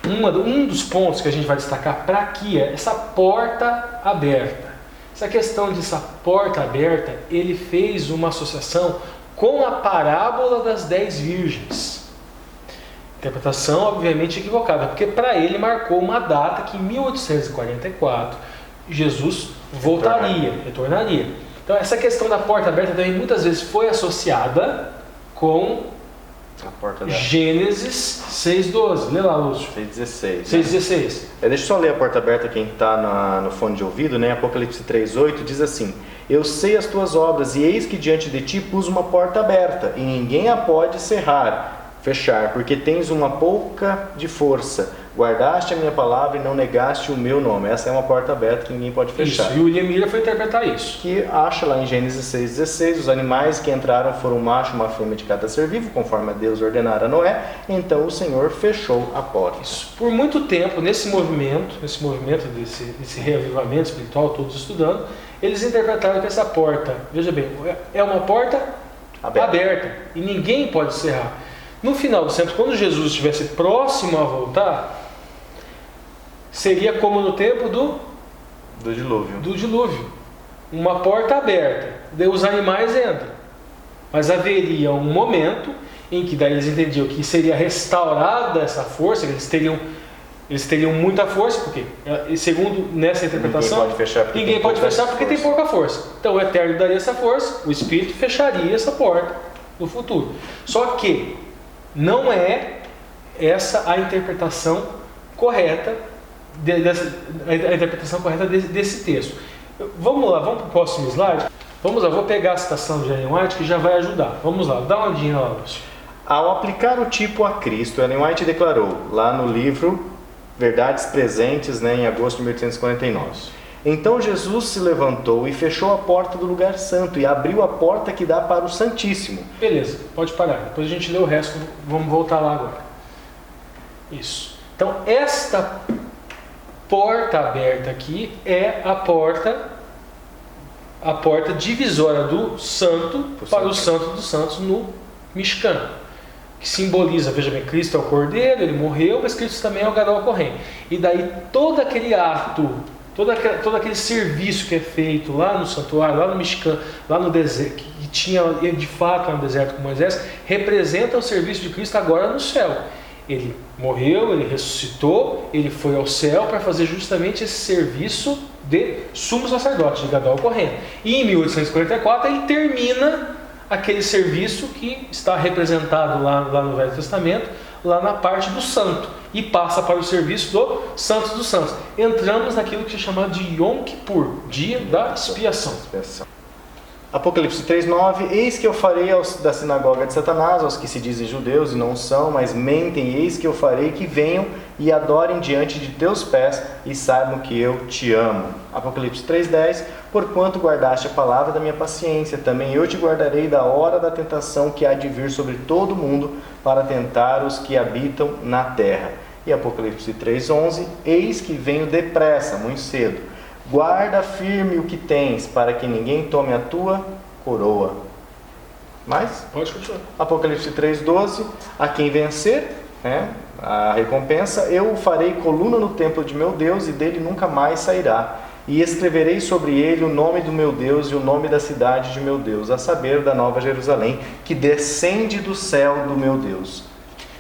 um dos pontos que a gente vai destacar para aqui é essa porta aberta. Essa questão dessa porta aberta, ele fez uma associação com a parábola das 10 virgens. Interpretação obviamente equivocada, porque para ele marcou uma data que em 1844 Jesus retornaria. Então essa questão da porta aberta também muitas vezes foi associada com Gênesis 6:12. Lê lá, Lúcio. 6:16. 6:16. Deixa eu só ler a porta aberta, quem está no fone de ouvido, né? Apocalipse 3:8 diz assim: Eu sei as tuas obras, e eis que diante de ti pus uma porta aberta, e ninguém a pode fechar, porque tens uma pouca de força. Guardaste a minha palavra e não negaste o meu nome. Essa é uma porta aberta que ninguém pode fechar. Isso, e o William Miller foi interpretar isso. Que acha lá em Gênesis 6:16, os animais que entraram foram um macho e uma fêmea de cada ser vivo, conforme a Deus ordenara a Noé. Então o Senhor fechou a porta. Isso. Por muito tempo, nesse movimento desse reavivamento espiritual, todos estudando, eles interpretaram que essa porta, veja bem, é uma porta aberta e ninguém pode encerrar. No final dos tempos, quando Jesus estivesse próximo a voltar, seria como no tempo do dilúvio. Uma porta aberta, daí os animais entram. Mas haveria um momento em que daí eles entendiam que seria restaurada essa força, eles teriam muita força, porque, segundo nessa interpretação, ninguém pode fechar porque tem pouca força. Então o Eterno daria essa força, o Espírito fecharia essa porta no futuro. Só que não é essa a interpretação correta desse texto. Vamos lá, vamos para o próximo slide. Vamos lá, vou pegar a citação de Ellen White que já vai ajudar. Vamos lá, dá uma olhadinha lá, Lúcio. Ao aplicar o tipo a Cristo, Ellen White declarou, lá no livro Verdades Presentes, em agosto de 1849. Então Jesus se levantou e fechou a porta do lugar santo e abriu a porta que dá para o Santíssimo. Beleza, pode parar. Depois a gente lê o resto, vamos voltar lá agora. Isso. Então, esta porta aberta aqui é a porta divisória do santo para o santo dos santos no Mishkan, que simboliza, veja bem, Cristo é o Cordeiro, ele morreu, mas Cristo também é o Gadol Kohen. E daí todo aquele ato todo aquele serviço que é feito lá no santuário, lá no Mishkan, lá no deserto, que tinha de fato no deserto com Moisés, representa o serviço de Cristo agora no céu. Ele morreu, ele ressuscitou, ele foi ao céu para fazer justamente esse serviço de sumo sacerdote, de Gadol Kohen. E em 1844 ele termina aquele serviço que está representado lá no Velho Testamento, lá na parte do santo, e passa para o serviço do Santos dos Santos. Entramos naquilo que é chamado de Yom Kippur, dia da expiação. Apocalipse 3:9, eis que eu farei da sinagoga de Satanás, aos que se dizem judeus e não são, mas mentem, eis que eu farei que venham e adorem diante de teus pés e saibam que eu te amo. Apocalipse 3:10, porquanto guardaste a palavra da minha paciência, também eu te guardarei da hora da tentação que há de vir sobre todo o mundo, para tentar os que habitam na terra. E Apocalipse 3:11, eis que venho depressa, muito cedo. Guarda firme o que tens, para que ninguém tome a tua coroa. Mais? Pode continuar. Apocalipse 3:12, a quem vencer, a recompensa, eu o farei coluna no templo de meu Deus, e dele nunca mais sairá. E escreverei sobre ele o nome do meu Deus e o nome da cidade de meu Deus, a saber, da Nova Jerusalém, que descende do céu do meu Deus.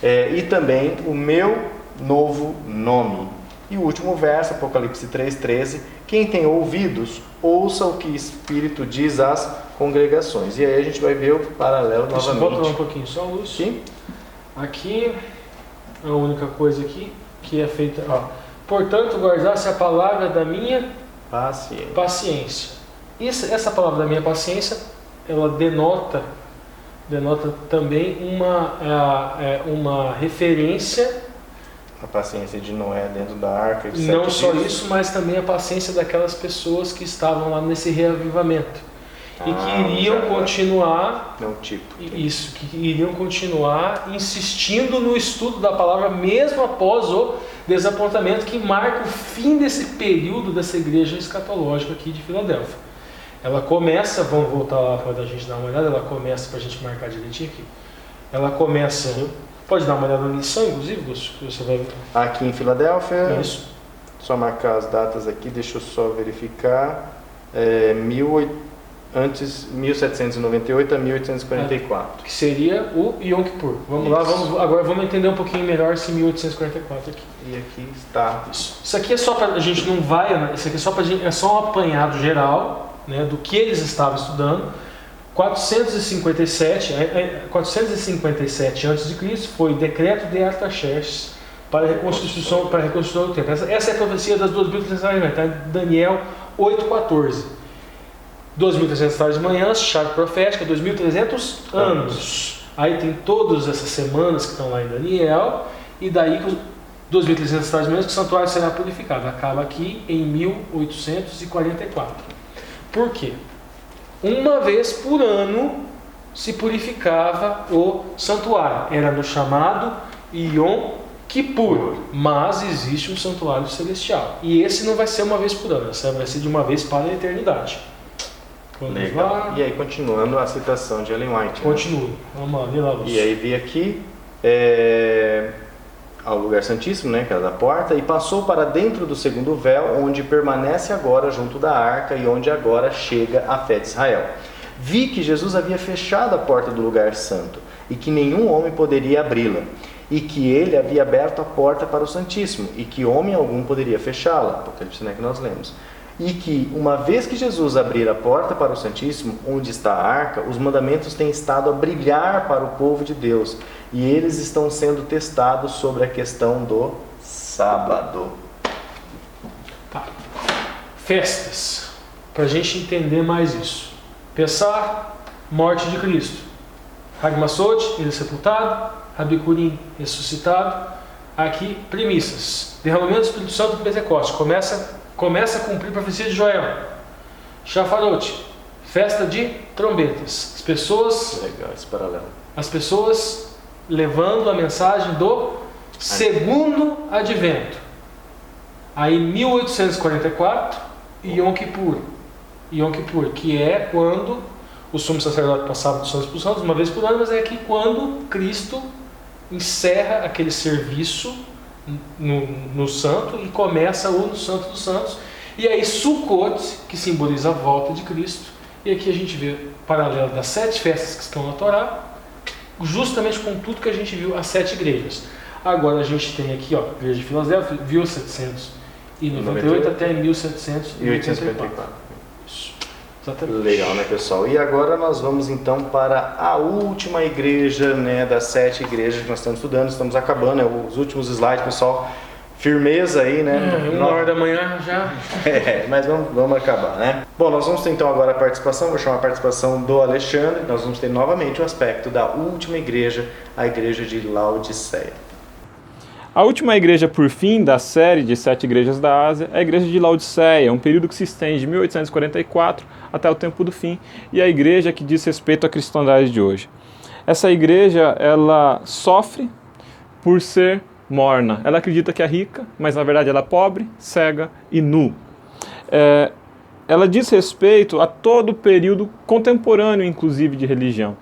E também o meu novo nome. E o último verso, Apocalipse 3:13, quem tem ouvidos, ouça o que o Espírito diz às congregações. E aí a gente vai ver o paralelo novamente. Volta um pouquinho só, Lúcio. Sim? Aqui, a única coisa aqui que é feita... Portanto, guardasse a palavra da minha paciência. Essa palavra da minha paciência, ela denota também uma referência. A paciência de Noé dentro da arca. De não só dias. isso, mas também a paciência daquelas pessoas que estavam lá nesse reavivamento. E que iriam continuar. Não, tipo. Isso, que iriam continuar insistindo no estudo da palavra, mesmo após o desapontamento, que marca o fim desse período dessa igreja escatológica aqui de Filadélfia. Ela começa, vamos voltar lá para a gente dar uma olhada, ela começa para a gente marcar direitinho aqui. Ela começa. Pode dar uma olhada na lição, inclusive, Lúcio, que você vai ver. Aqui em Filadélfia. Isso. Só marcar as datas aqui, deixa eu só verificar. 1798 a 1844. Que seria o Yom Kippur. Vamos lá, agora vamos entender um pouquinho melhor esse 1844 aqui. E aqui está. Isso aqui é só para a gente não vai, isso aqui é só um apanhado geral, né, do que eles estavam estudando. 457 a.C. foi o decreto de Artaxerxes para a reconstrução do templo. Essa é a profecia das 2.300 tardes, tá? Daniel 8:14. 2.300 tardes de manhã, chave profética, 2.300 anos. Aí tem todas essas semanas que estão lá em Daniel, e daí 2.300 tardes de manhã que o santuário será purificado. Acaba aqui em 1844. Por quê? Uma vez por ano se purificava o santuário. Era no chamado Yom Kippur. Mas existe um santuário celestial. E esse não vai ser uma vez por ano. Esse vai ser de uma vez para a eternidade. Vamos lá. E aí, continuando a citação de Ellen White. Continua. Vamos lá, vê lá, Lúcio. E aí, vi aqui ao lugar santíssimo, que era da porta, e passou para dentro do segundo véu, onde permanece agora junto da arca e onde agora chega a fé de Israel. Vi que Jesus havia fechado a porta do lugar santo e que nenhum homem poderia abri-la, e que ele havia aberto a porta para o Santíssimo e que homem algum poderia fechá-la. Apocalipse, que nós lemos. E que, uma vez que Jesus abrir a porta para o Santíssimo, onde está a arca, os mandamentos têm estado a brilhar para o povo de Deus, e eles estão sendo testados sobre a questão do sábado. Tá. Festas, para a gente entender mais isso. Pessah, morte de Cristo. Hag Masot, ele sepultado. Rabikurim, ressuscitado. Aqui, premissas. Derramamento do Espírito Santo do Pentecostes. Começa a cumprir a profecia de Joel. Shafarot, festa de trombetas. Legal esse paralelo. As pessoas levando a mensagem do segundo advento. Aí 1844, Yom Kippur. Yom Kippur, que é quando o sumo sacerdote passava dos santos para os santos, uma vez por ano, mas é aqui quando Cristo encerra aquele serviço no santo e começa o no Santo dos Santos. E aí Sukkot, que simboliza a volta de Cristo, e aqui a gente vê o paralelo das 7 festas que estão na Torá, justamente com tudo que a gente viu, as 7 igrejas. Agora a gente tem aqui, ó, a igreja de Filadélfia, 1798 até 1784. Isso. Exatamente. Legal, né, pessoal? E agora nós vamos então para a última igreja, né, das 7 igrejas que nós estamos estudando. Estamos acabando, né, os últimos slides, pessoal. Firmeza aí, né? 1h da manhã já. Mas vamos acabar, né? Bom, nós vamos ter então agora a participação, vou chamar a participação do Alexandre. Nós vamos ter novamente o aspecto da última igreja, a igreja de Laodiceia. A última igreja, por fim, da série de 7 igrejas da Ásia é a igreja de Laodiceia, um período que se estende de 1844 até o tempo do fim, e a igreja que diz respeito à cristandade de hoje. Essa igreja, ela sofre por ser morna. Ela acredita que é rica, mas na verdade ela é pobre, cega e nu. Ela diz respeito a todo o período contemporâneo, inclusive, de religião,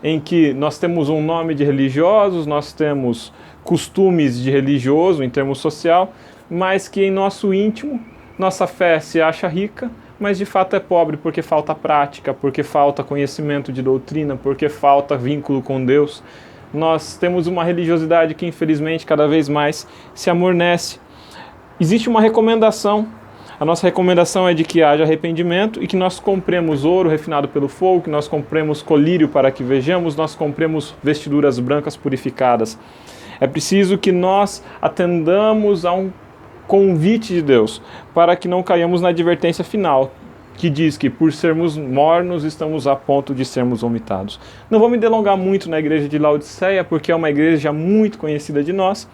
em que nós temos um nome de religiosos, nós temos costumes de religioso em termos social, mas que em nosso íntimo, nossa fé se acha rica, mas de fato é pobre porque falta prática, porque falta conhecimento de doutrina, porque falta vínculo com Deus. Nós temos uma religiosidade que infelizmente cada vez mais se amornece. Existe uma recomendação. A nossa recomendação é de que haja arrependimento e que nós compremos ouro refinado pelo fogo, que nós compremos colírio para que vejamos, nós compremos vestiduras brancas purificadas. É preciso que nós atendamos a um convite de Deus para que não caiamos na advertência final, que diz que por sermos mornos estamos a ponto de sermos vomitados. Não vou me delongar muito na igreja de Laodiceia, porque é uma igreja muito conhecida de nós.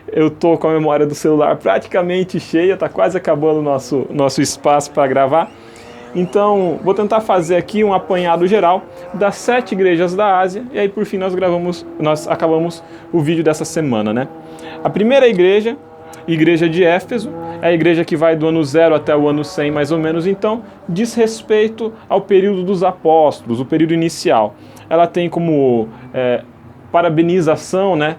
Eu estou com a memória do celular praticamente cheia, está quase acabando o nosso espaço para gravar. Então, vou tentar fazer aqui um apanhado geral das 7 igrejas da Ásia, e aí por fim nós acabamos o vídeo dessa semana, né? A primeira igreja de Éfeso, é a igreja que vai do ano 0 até o ano 100, mais ou menos, então, diz respeito ao período dos apóstolos, o período inicial. Ela tem como parabenização, né,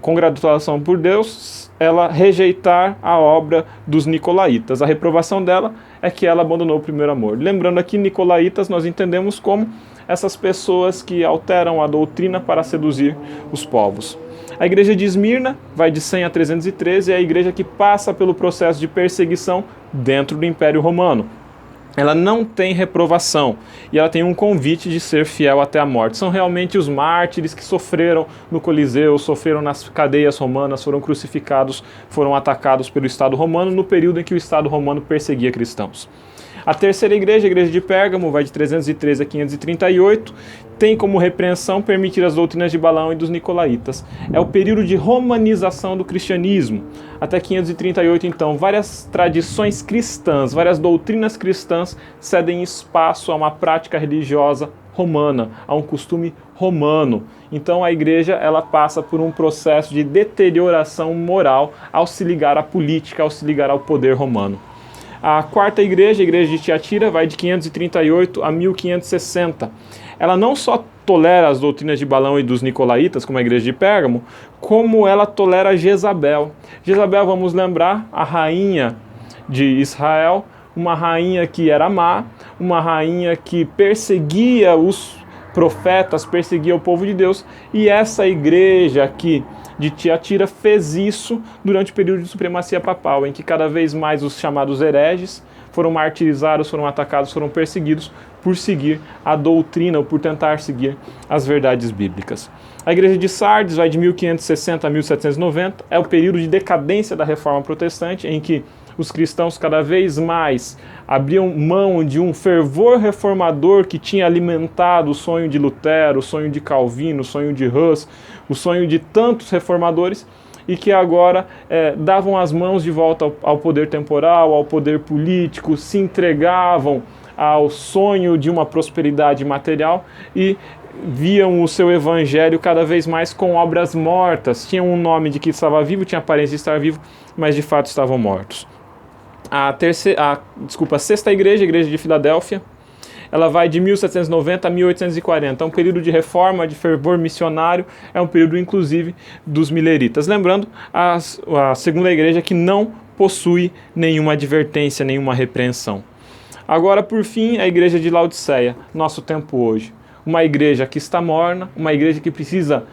congratulação por Deus, ela rejeitar a obra dos nicolaítas. A reprovação dela é que ela abandonou o primeiro amor. Lembrando aqui, nicolaítas nós entendemos como essas pessoas que alteram a doutrina para seduzir os povos. A igreja de Esmirna vai de 100 a 313, é a igreja que passa pelo processo de perseguição dentro do Império Romano. Ela não tem reprovação e ela tem um convite de ser fiel até a morte. São realmente os mártires que sofreram no Coliseu, sofreram nas cadeias romanas, foram crucificados, foram atacados pelo Estado romano no período em que o Estado romano perseguia cristãos. A terceira igreja, a igreja de Pérgamo, vai de 313 a 538, tem como repreensão permitir as doutrinas de Balaão e dos nicolaítas. É o período de romanização do cristianismo. Até 538, então, várias tradições cristãs, várias doutrinas cristãs cedem espaço a uma prática religiosa romana, a um costume romano. Então a igreja ela passa por um processo de deterioração moral ao se ligar à política, ao se ligar ao poder romano. A quarta igreja, a igreja de Tiatira, vai de 538 a 1560. Ela não só tolera as doutrinas de Balaão e dos nicolaítas, como a igreja de Pérgamo, como ela tolera Jezabel. Jezabel, vamos lembrar, a rainha de Israel, uma rainha que era má, uma rainha que perseguia os profetas, perseguia o povo de Deus, e essa igreja aqui de Tiatira fez isso durante o período de supremacia papal, em que cada vez mais os chamados hereges foram martirizados, foram atacados, foram perseguidos por seguir a doutrina ou por tentar seguir as verdades bíblicas. A igreja de Sardes vai de 1560 a 1790, é o período de decadência da reforma protestante, em que os cristãos cada vez mais abriam mão de um fervor reformador que tinha alimentado o sonho de Lutero, o sonho de Calvino, o sonho de Hus, o sonho de tantos reformadores, e que agora davam as mãos de volta ao poder temporal, ao poder político, se entregavam ao sonho de uma prosperidade material e viam o seu evangelho cada vez mais com obras mortas. Tinham um nome de que estava vivo, tinha aparência de estar vivo, mas de fato estavam mortos. A sexta igreja, a igreja de Filadélfia, ela vai de 1790 a 1840. É um período de reforma, de fervor missionário, é um período inclusive dos mileritas. Lembrando, a segunda igreja que não possui nenhuma advertência, nenhuma repreensão. Agora, por fim, a igreja de Laodiceia, nosso tempo hoje. Uma igreja que está morna, uma igreja que precisa,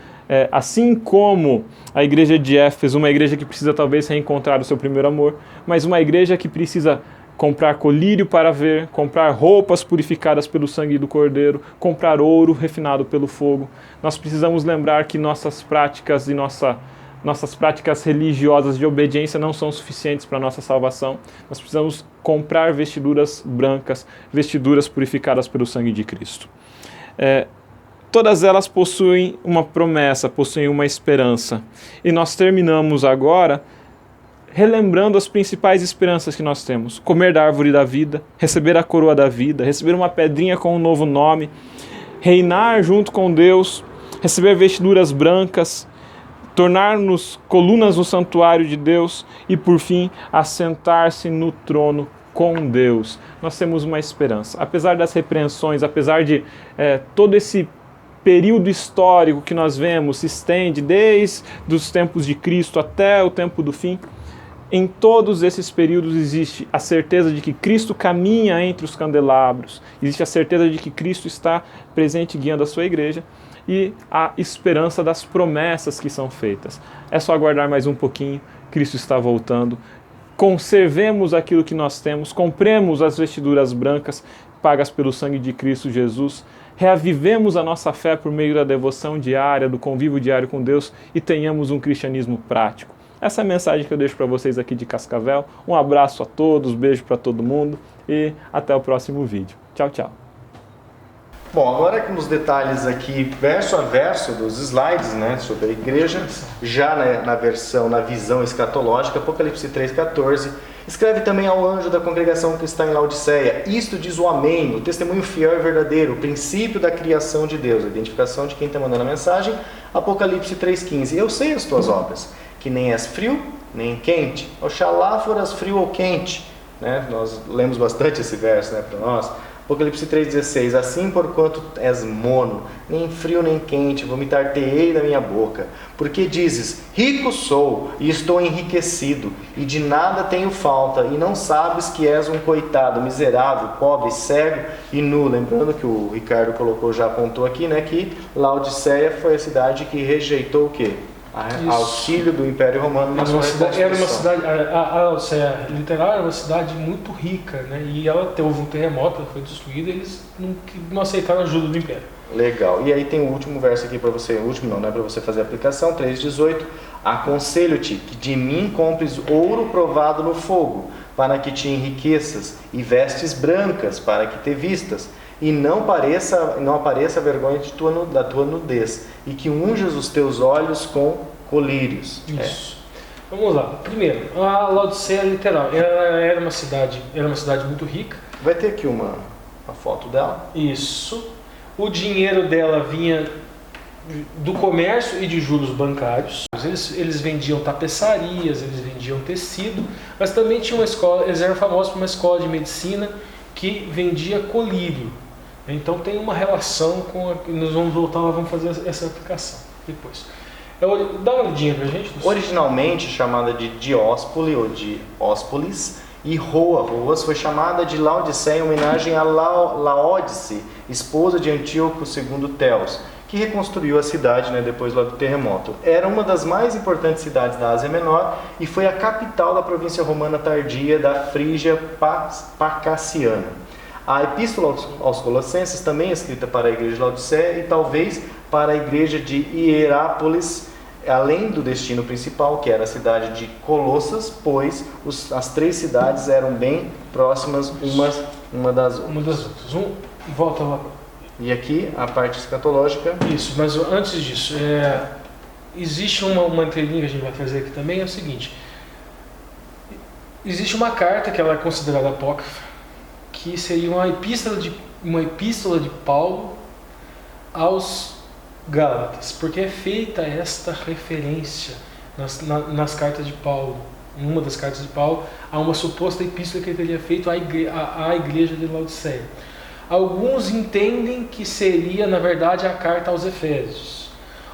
assim como a igreja de Éfeso, uma igreja que precisa talvez reencontrar o seu primeiro amor, mas uma igreja que precisa comprar colírio para ver, comprar roupas purificadas pelo sangue do Cordeiro, comprar ouro refinado pelo fogo. Nós precisamos lembrar que nossas práticas e nossas práticas religiosas de obediência não são suficientes para a nossa salvação. Nós precisamos comprar vestiduras brancas, vestiduras purificadas pelo sangue de Cristo. Todas elas possuem uma promessa, possuem uma esperança. E nós terminamos agora relembrando as principais esperanças que nós temos. Comer da árvore da vida, receber a coroa da vida, receber uma pedrinha com um novo nome, reinar junto com Deus, receber vestiduras brancas, tornar-nos colunas no santuário de Deus e, por fim, assentar-se no trono com Deus. Nós temos uma esperança. Apesar das repreensões, apesar de todo esse período histórico que nós vemos se estende desde os tempos de Cristo até o tempo do fim, em todos esses períodos existe a certeza de que Cristo caminha entre os candelabros, existe a certeza de que Cristo está presente guiando a sua igreja e a esperança das promessas que são feitas. É só aguardar mais um pouquinho, Cristo está voltando. Conservemos aquilo que nós temos, compremos as vestiduras brancas pagas pelo sangue de Cristo Jesus, reavivemos a nossa fé por meio da devoção diária, do convívio diário com Deus e tenhamos um cristianismo prático. Essa é a mensagem que eu deixo para vocês aqui de Cascavel. Um abraço a todos, beijo para todo mundo e até o próximo vídeo. Tchau, tchau. Bom, agora que nos detalhes aqui, verso a verso dos slides, né, sobre a igreja, já na visão escatológica, Apocalipse 3,14, escreve também ao anjo da congregação que está em Laodiceia: isto diz o Amém, o testemunho fiel e verdadeiro, o princípio da criação de Deus, a identificação de quem está mandando a mensagem, Apocalipse 3,15. Eu sei as tuas obras, que nem és frio, nem quente. Oxalá foras frio ou quente. Né? Nós lemos bastante esse verso, né, para nós. Apocalipse 3,16. Assim, porquanto és mono, nem frio nem quente, vomitar-te-ei da minha boca. Porque dizes: rico sou, e estou enriquecido, e de nada tenho falta, e não sabes que és um coitado, miserável, pobre, cego e nu. Lembrando que o Ricardo já apontou aqui, né, que Laodiceia foi a cidade que rejeitou o quê? Auxílio do Império Romano na sua era uma cidade, a Laodiceia literal era uma cidade muito rica, né? E ela houve um terremoto, ela foi destruída, e eles não aceitaram a ajuda do Império. Legal. E aí tem o último verso aqui para você, o último não, né, para você fazer a aplicação, 3,18. Aconselho-te que de mim compres ouro provado no fogo, para que te enriqueças, e vestes brancas, para que te vistas, e não apareça a vergonha da tua nudez, e que unjas os teus olhos com colírios. Isso. Vamos lá. Primeiro, a Laodiceia literal, ela era uma cidade muito rica. Vai ter aqui uma foto dela. Isso. O dinheiro dela vinha do comércio e de juros bancários. Eles vendiam tapeçarias, eles vendiam tecido, mas também tinha uma escola, eles eram famosos por uma escola de medicina que vendia colírio. Então tem uma relação com nós vamos voltar lá, vamos fazer essa aplicação depois. Dá uma olhadinha pra gente. Originalmente chamada de Dióspole ou de Óspolis, e Roas foi chamada de Laodiceia em homenagem a Laodice, esposa de Antíoco II Teos, que reconstruiu a cidade, né, depois lá do terremoto. Era uma das mais importantes cidades da Ásia Menor e foi a capital da província romana tardia da Frígia Parcassiana. A Epístola aos Colossenses também é escrita para a igreja de Laodiceia e talvez para a igreja de Hierápolis, além do destino principal, que era a cidade de Colossas, pois as três cidades eram bem próximas uma das outras. Volta lá. E aqui a parte escatológica. Isso, mas antes disso, existe uma entrelinha que a gente vai fazer aqui também, é o seguinte. Existe uma carta que ela é considerada apócrifa, que seria uma epístola de Paulo aos Gálatas, porque é feita esta referência nas cartas de Paulo, em uma das cartas de Paulo, a uma suposta epístola que ele teria feito à igreja de Laodiceia. Alguns entendem que seria, na verdade, a carta aos Efésios.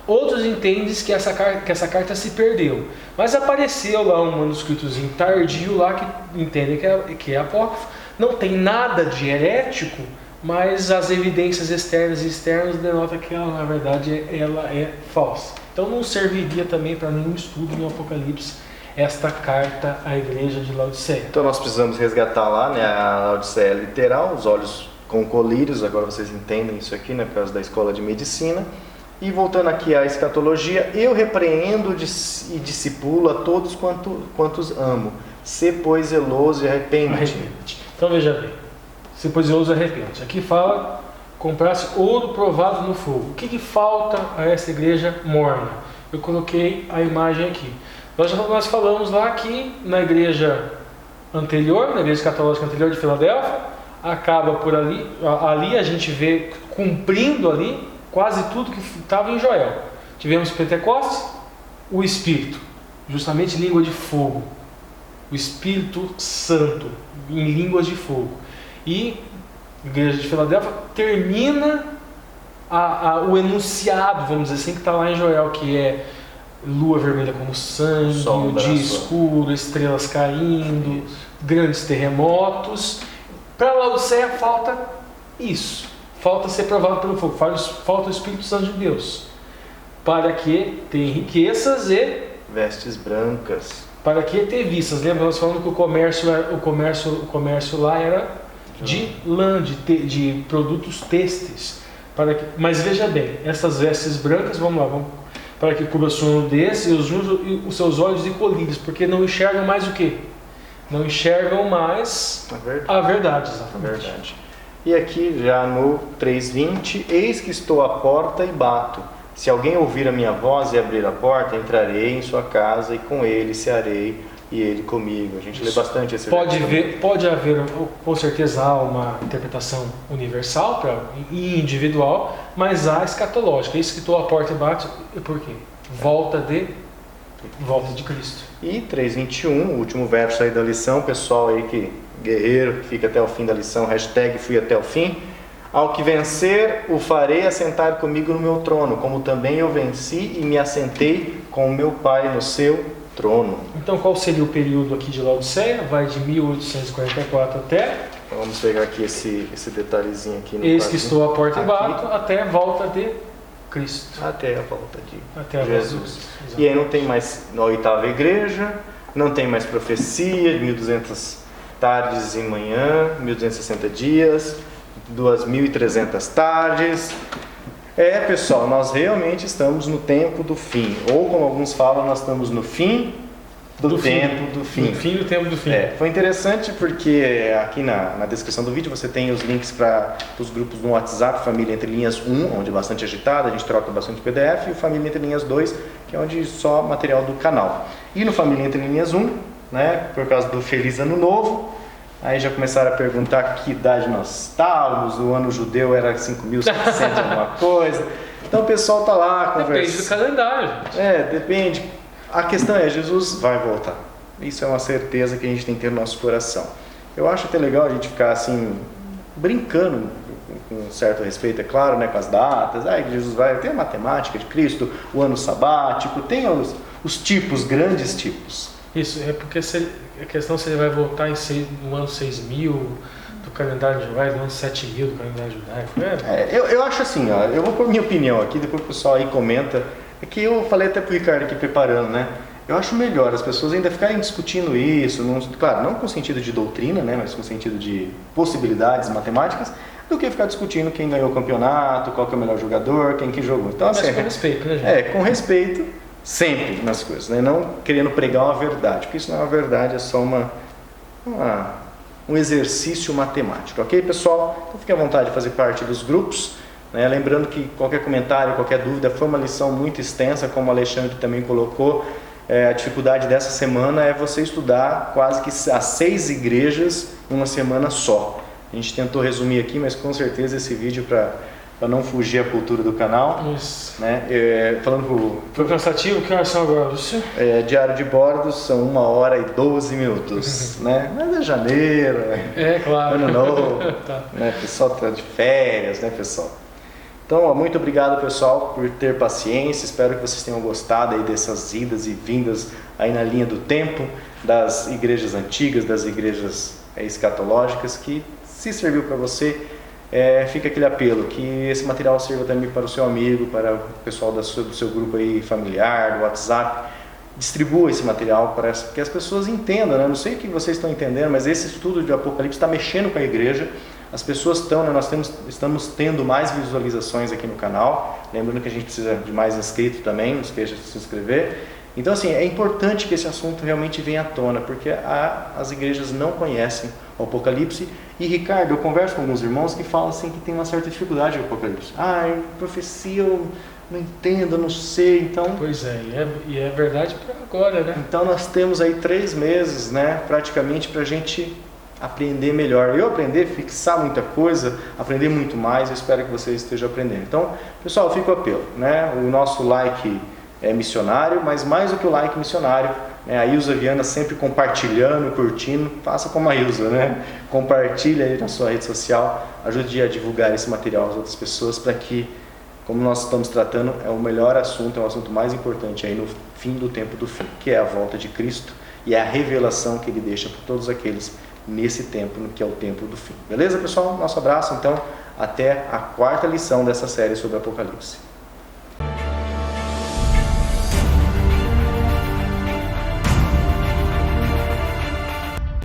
Outros entendem que essa carta se perdeu. Mas apareceu lá um manuscritozinho tardio lá que entendem que é apócrifo. Não tem nada de herético, mas as evidências externas e externas denotam que ela, na verdade, ela é falsa. Então não serviria também para nenhum estudo no Apocalipse esta carta à igreja de Laodiceia. Então nós precisamos resgatar lá, né, a Laodiceia literal, os olhos com colírios, agora vocês entendem isso aqui, né, por causa da escola de medicina. E voltando aqui à escatologia, eu repreendo e discipulo a todos quantos amo. Se, pois, zeloso e arrepende. Então veja bem, se pois zeloso e arrepende. Aqui fala, comprasse ouro provado no fogo. O que falta a essa igreja morna? Eu coloquei a imagem aqui. Nós falamos lá que na igreja anterior, na igreja escatológica anterior de Filadélfia, acaba por ali, ali a gente vê cumprindo ali quase tudo que estava em Joel. Tivemos Pentecostes, o Espírito, justamente língua de fogo, o Espírito Santo em línguas de fogo. E a igreja de Filadélfia termina o enunciado, vamos dizer assim, que está lá em Joel, que é lua vermelha como sangue, o dia escuro, estrelas caindo, grandes terremotos. Para Laodiceia falta isso, falta ser provado pelo fogo, falta o Espírito Santo de Deus, para que tenha riquezas e vestes brancas, para que ter vistas. Lembra, nós falamos que o comércio lá era de lã, de produtos têxteis. Mas veja bem, essas vestes brancas, para que cubra a sua nudez e os seus olhos de colírios, porque não enxergam mais o quê? Não enxergam mais a verdade, exatamente. Verdade. E aqui já no 3:20, eis que estou à porta e bato. Se alguém ouvir a minha voz e abrir a porta, entrarei em sua casa e com ele cearei e ele comigo. A gente lê bastante esse versículo. Pode haver, com certeza, há uma interpretação universal e individual, mas há escatológica. Eis que estou à porta e bato, por quê? Volta de Cristo. E 3:21, o último verso aí da lição, pessoal aí que guerreiro, que fica até o fim da lição, #fui até o fim. Ao que vencer, o farei assentar comigo no meu trono, como também eu venci e me assentei com o meu Pai no seu trono. Então qual seria o período aqui de Laodiceia? Vai de 1844 até... Então, vamos pegar aqui esse detalhezinho aqui. Eis que estou à porta e bato, até a volta de Cristo. Até a volta de Jesus. E aí não tem mais na oitava igreja, não tem mais profecia, 1200 tardes e manhã, 1260 dias, 2300 tardes. Pessoal, nós realmente estamos no tempo do fim. Ou como alguns falam, nós estamos no fim do tempo do fim. No fim do tempo do fim. Foi interessante porque aqui na descrição do vídeo você tem os links para os grupos no WhatsApp, Família Entre Linhas 1, onde é bastante agitado, a gente troca bastante PDF, e o Família Entre Linhas 2, que é onde só material do canal. E no Família Entre Linhas 1, né, por causa do Feliz Ano Novo, aí já começaram a perguntar que idade nós estávamos, o ano judeu era 5.700 alguma coisa. Então o pessoal está lá conversando. Depende do calendário, gente. Depende. A questão é, Jesus vai voltar. Isso é uma certeza que a gente tem que ter no nosso coração. Eu acho até legal a gente ficar assim, brincando com certo respeito, é claro, né, com as datas. Que Jesus vai, tem a matemática de Cristo, o ano sabático, tem os tipos, grandes tipos. Isso, é porque a questão se ele vai voltar no ano 6.000 do calendário judaico, no ano 7.000 do calendário judaico. Eu acho assim, eu vou pôr minha opinião aqui, depois o pessoal aí comenta. É que eu falei até pro Ricardo aqui preparando, né? Eu acho melhor as pessoas ainda ficarem discutindo isso, claro, não com sentido de doutrina, né, mas com sentido de possibilidades matemáticas, do que ficar discutindo quem ganhou o campeonato, qual que é o melhor jogador, quem que jogou. Então, mas assim, com respeito, né, gente? Com respeito sempre nas coisas, né? Não querendo pregar uma verdade, porque isso não é uma verdade, é só um exercício matemático, ok, pessoal? Então fique à vontade de fazer parte dos grupos. Lembrando que qualquer comentário, qualquer dúvida, foi uma lição muito extensa, como o Alexandre também colocou. A dificuldade dessa semana é você estudar quase que as 6 igrejas em uma semana só. A gente tentou resumir aqui, mas com certeza esse vídeo, para não fugir à cultura do canal. Isso. Foi cansativo? Que horas são agora, Lúcio? Diário de bordo são 1h12, né? Mas é janeiro, claro. ano novo, Tá. né? O pessoal está de férias, né, pessoal? Então, muito obrigado, pessoal, por ter paciência. Espero que vocês tenham gostado aí dessas idas e vindas aí na linha do tempo das igrejas antigas, das igrejas escatológicas, que se serviu para você, fica aquele apelo, que esse material sirva também para o seu amigo, para o pessoal do seu grupo aí familiar, do WhatsApp. Distribua esse material para que as pessoas entendam, né? Não sei o que vocês estão entendendo, mas esse estudo de Apocalipse está mexendo com a igreja. As pessoas estão, né? Estamos tendo mais visualizações aqui no canal. Lembrando que a gente precisa de mais inscritos também, não esqueça de se inscrever. Então, assim, é importante que esse assunto realmente venha à tona, porque as igrejas não conhecem o Apocalipse. E, Ricardo, eu converso com alguns irmãos que falam assim que tem uma certa dificuldade com o Apocalipse. Profecia eu não entendo, eu não sei, então... Pois é, e é verdade para agora, né? Então nós temos aí 3 meses, né, praticamente, para a gente aprender melhor. Eu aprender, fixar muita coisa, aprender muito mais, eu espero que vocês estejam aprendendo. Então, pessoal, fica o apelo, né? O nosso like é missionário, mas mais do que o like missionário, né? A Ilza Viana sempre compartilhando, curtindo, faça como a Ilza, né? Compartilha aí na sua rede social, ajude a divulgar esse material às outras pessoas, para que, como nós estamos tratando, é o melhor assunto, é o assunto mais importante aí no fim do tempo do fim, que é a volta de Cristo e a revelação que Ele deixa para todos aqueles nesse tempo, que é o tempo do fim. Beleza, pessoal? Nosso abraço, então, até a 4ª lição dessa série sobre Apocalipse.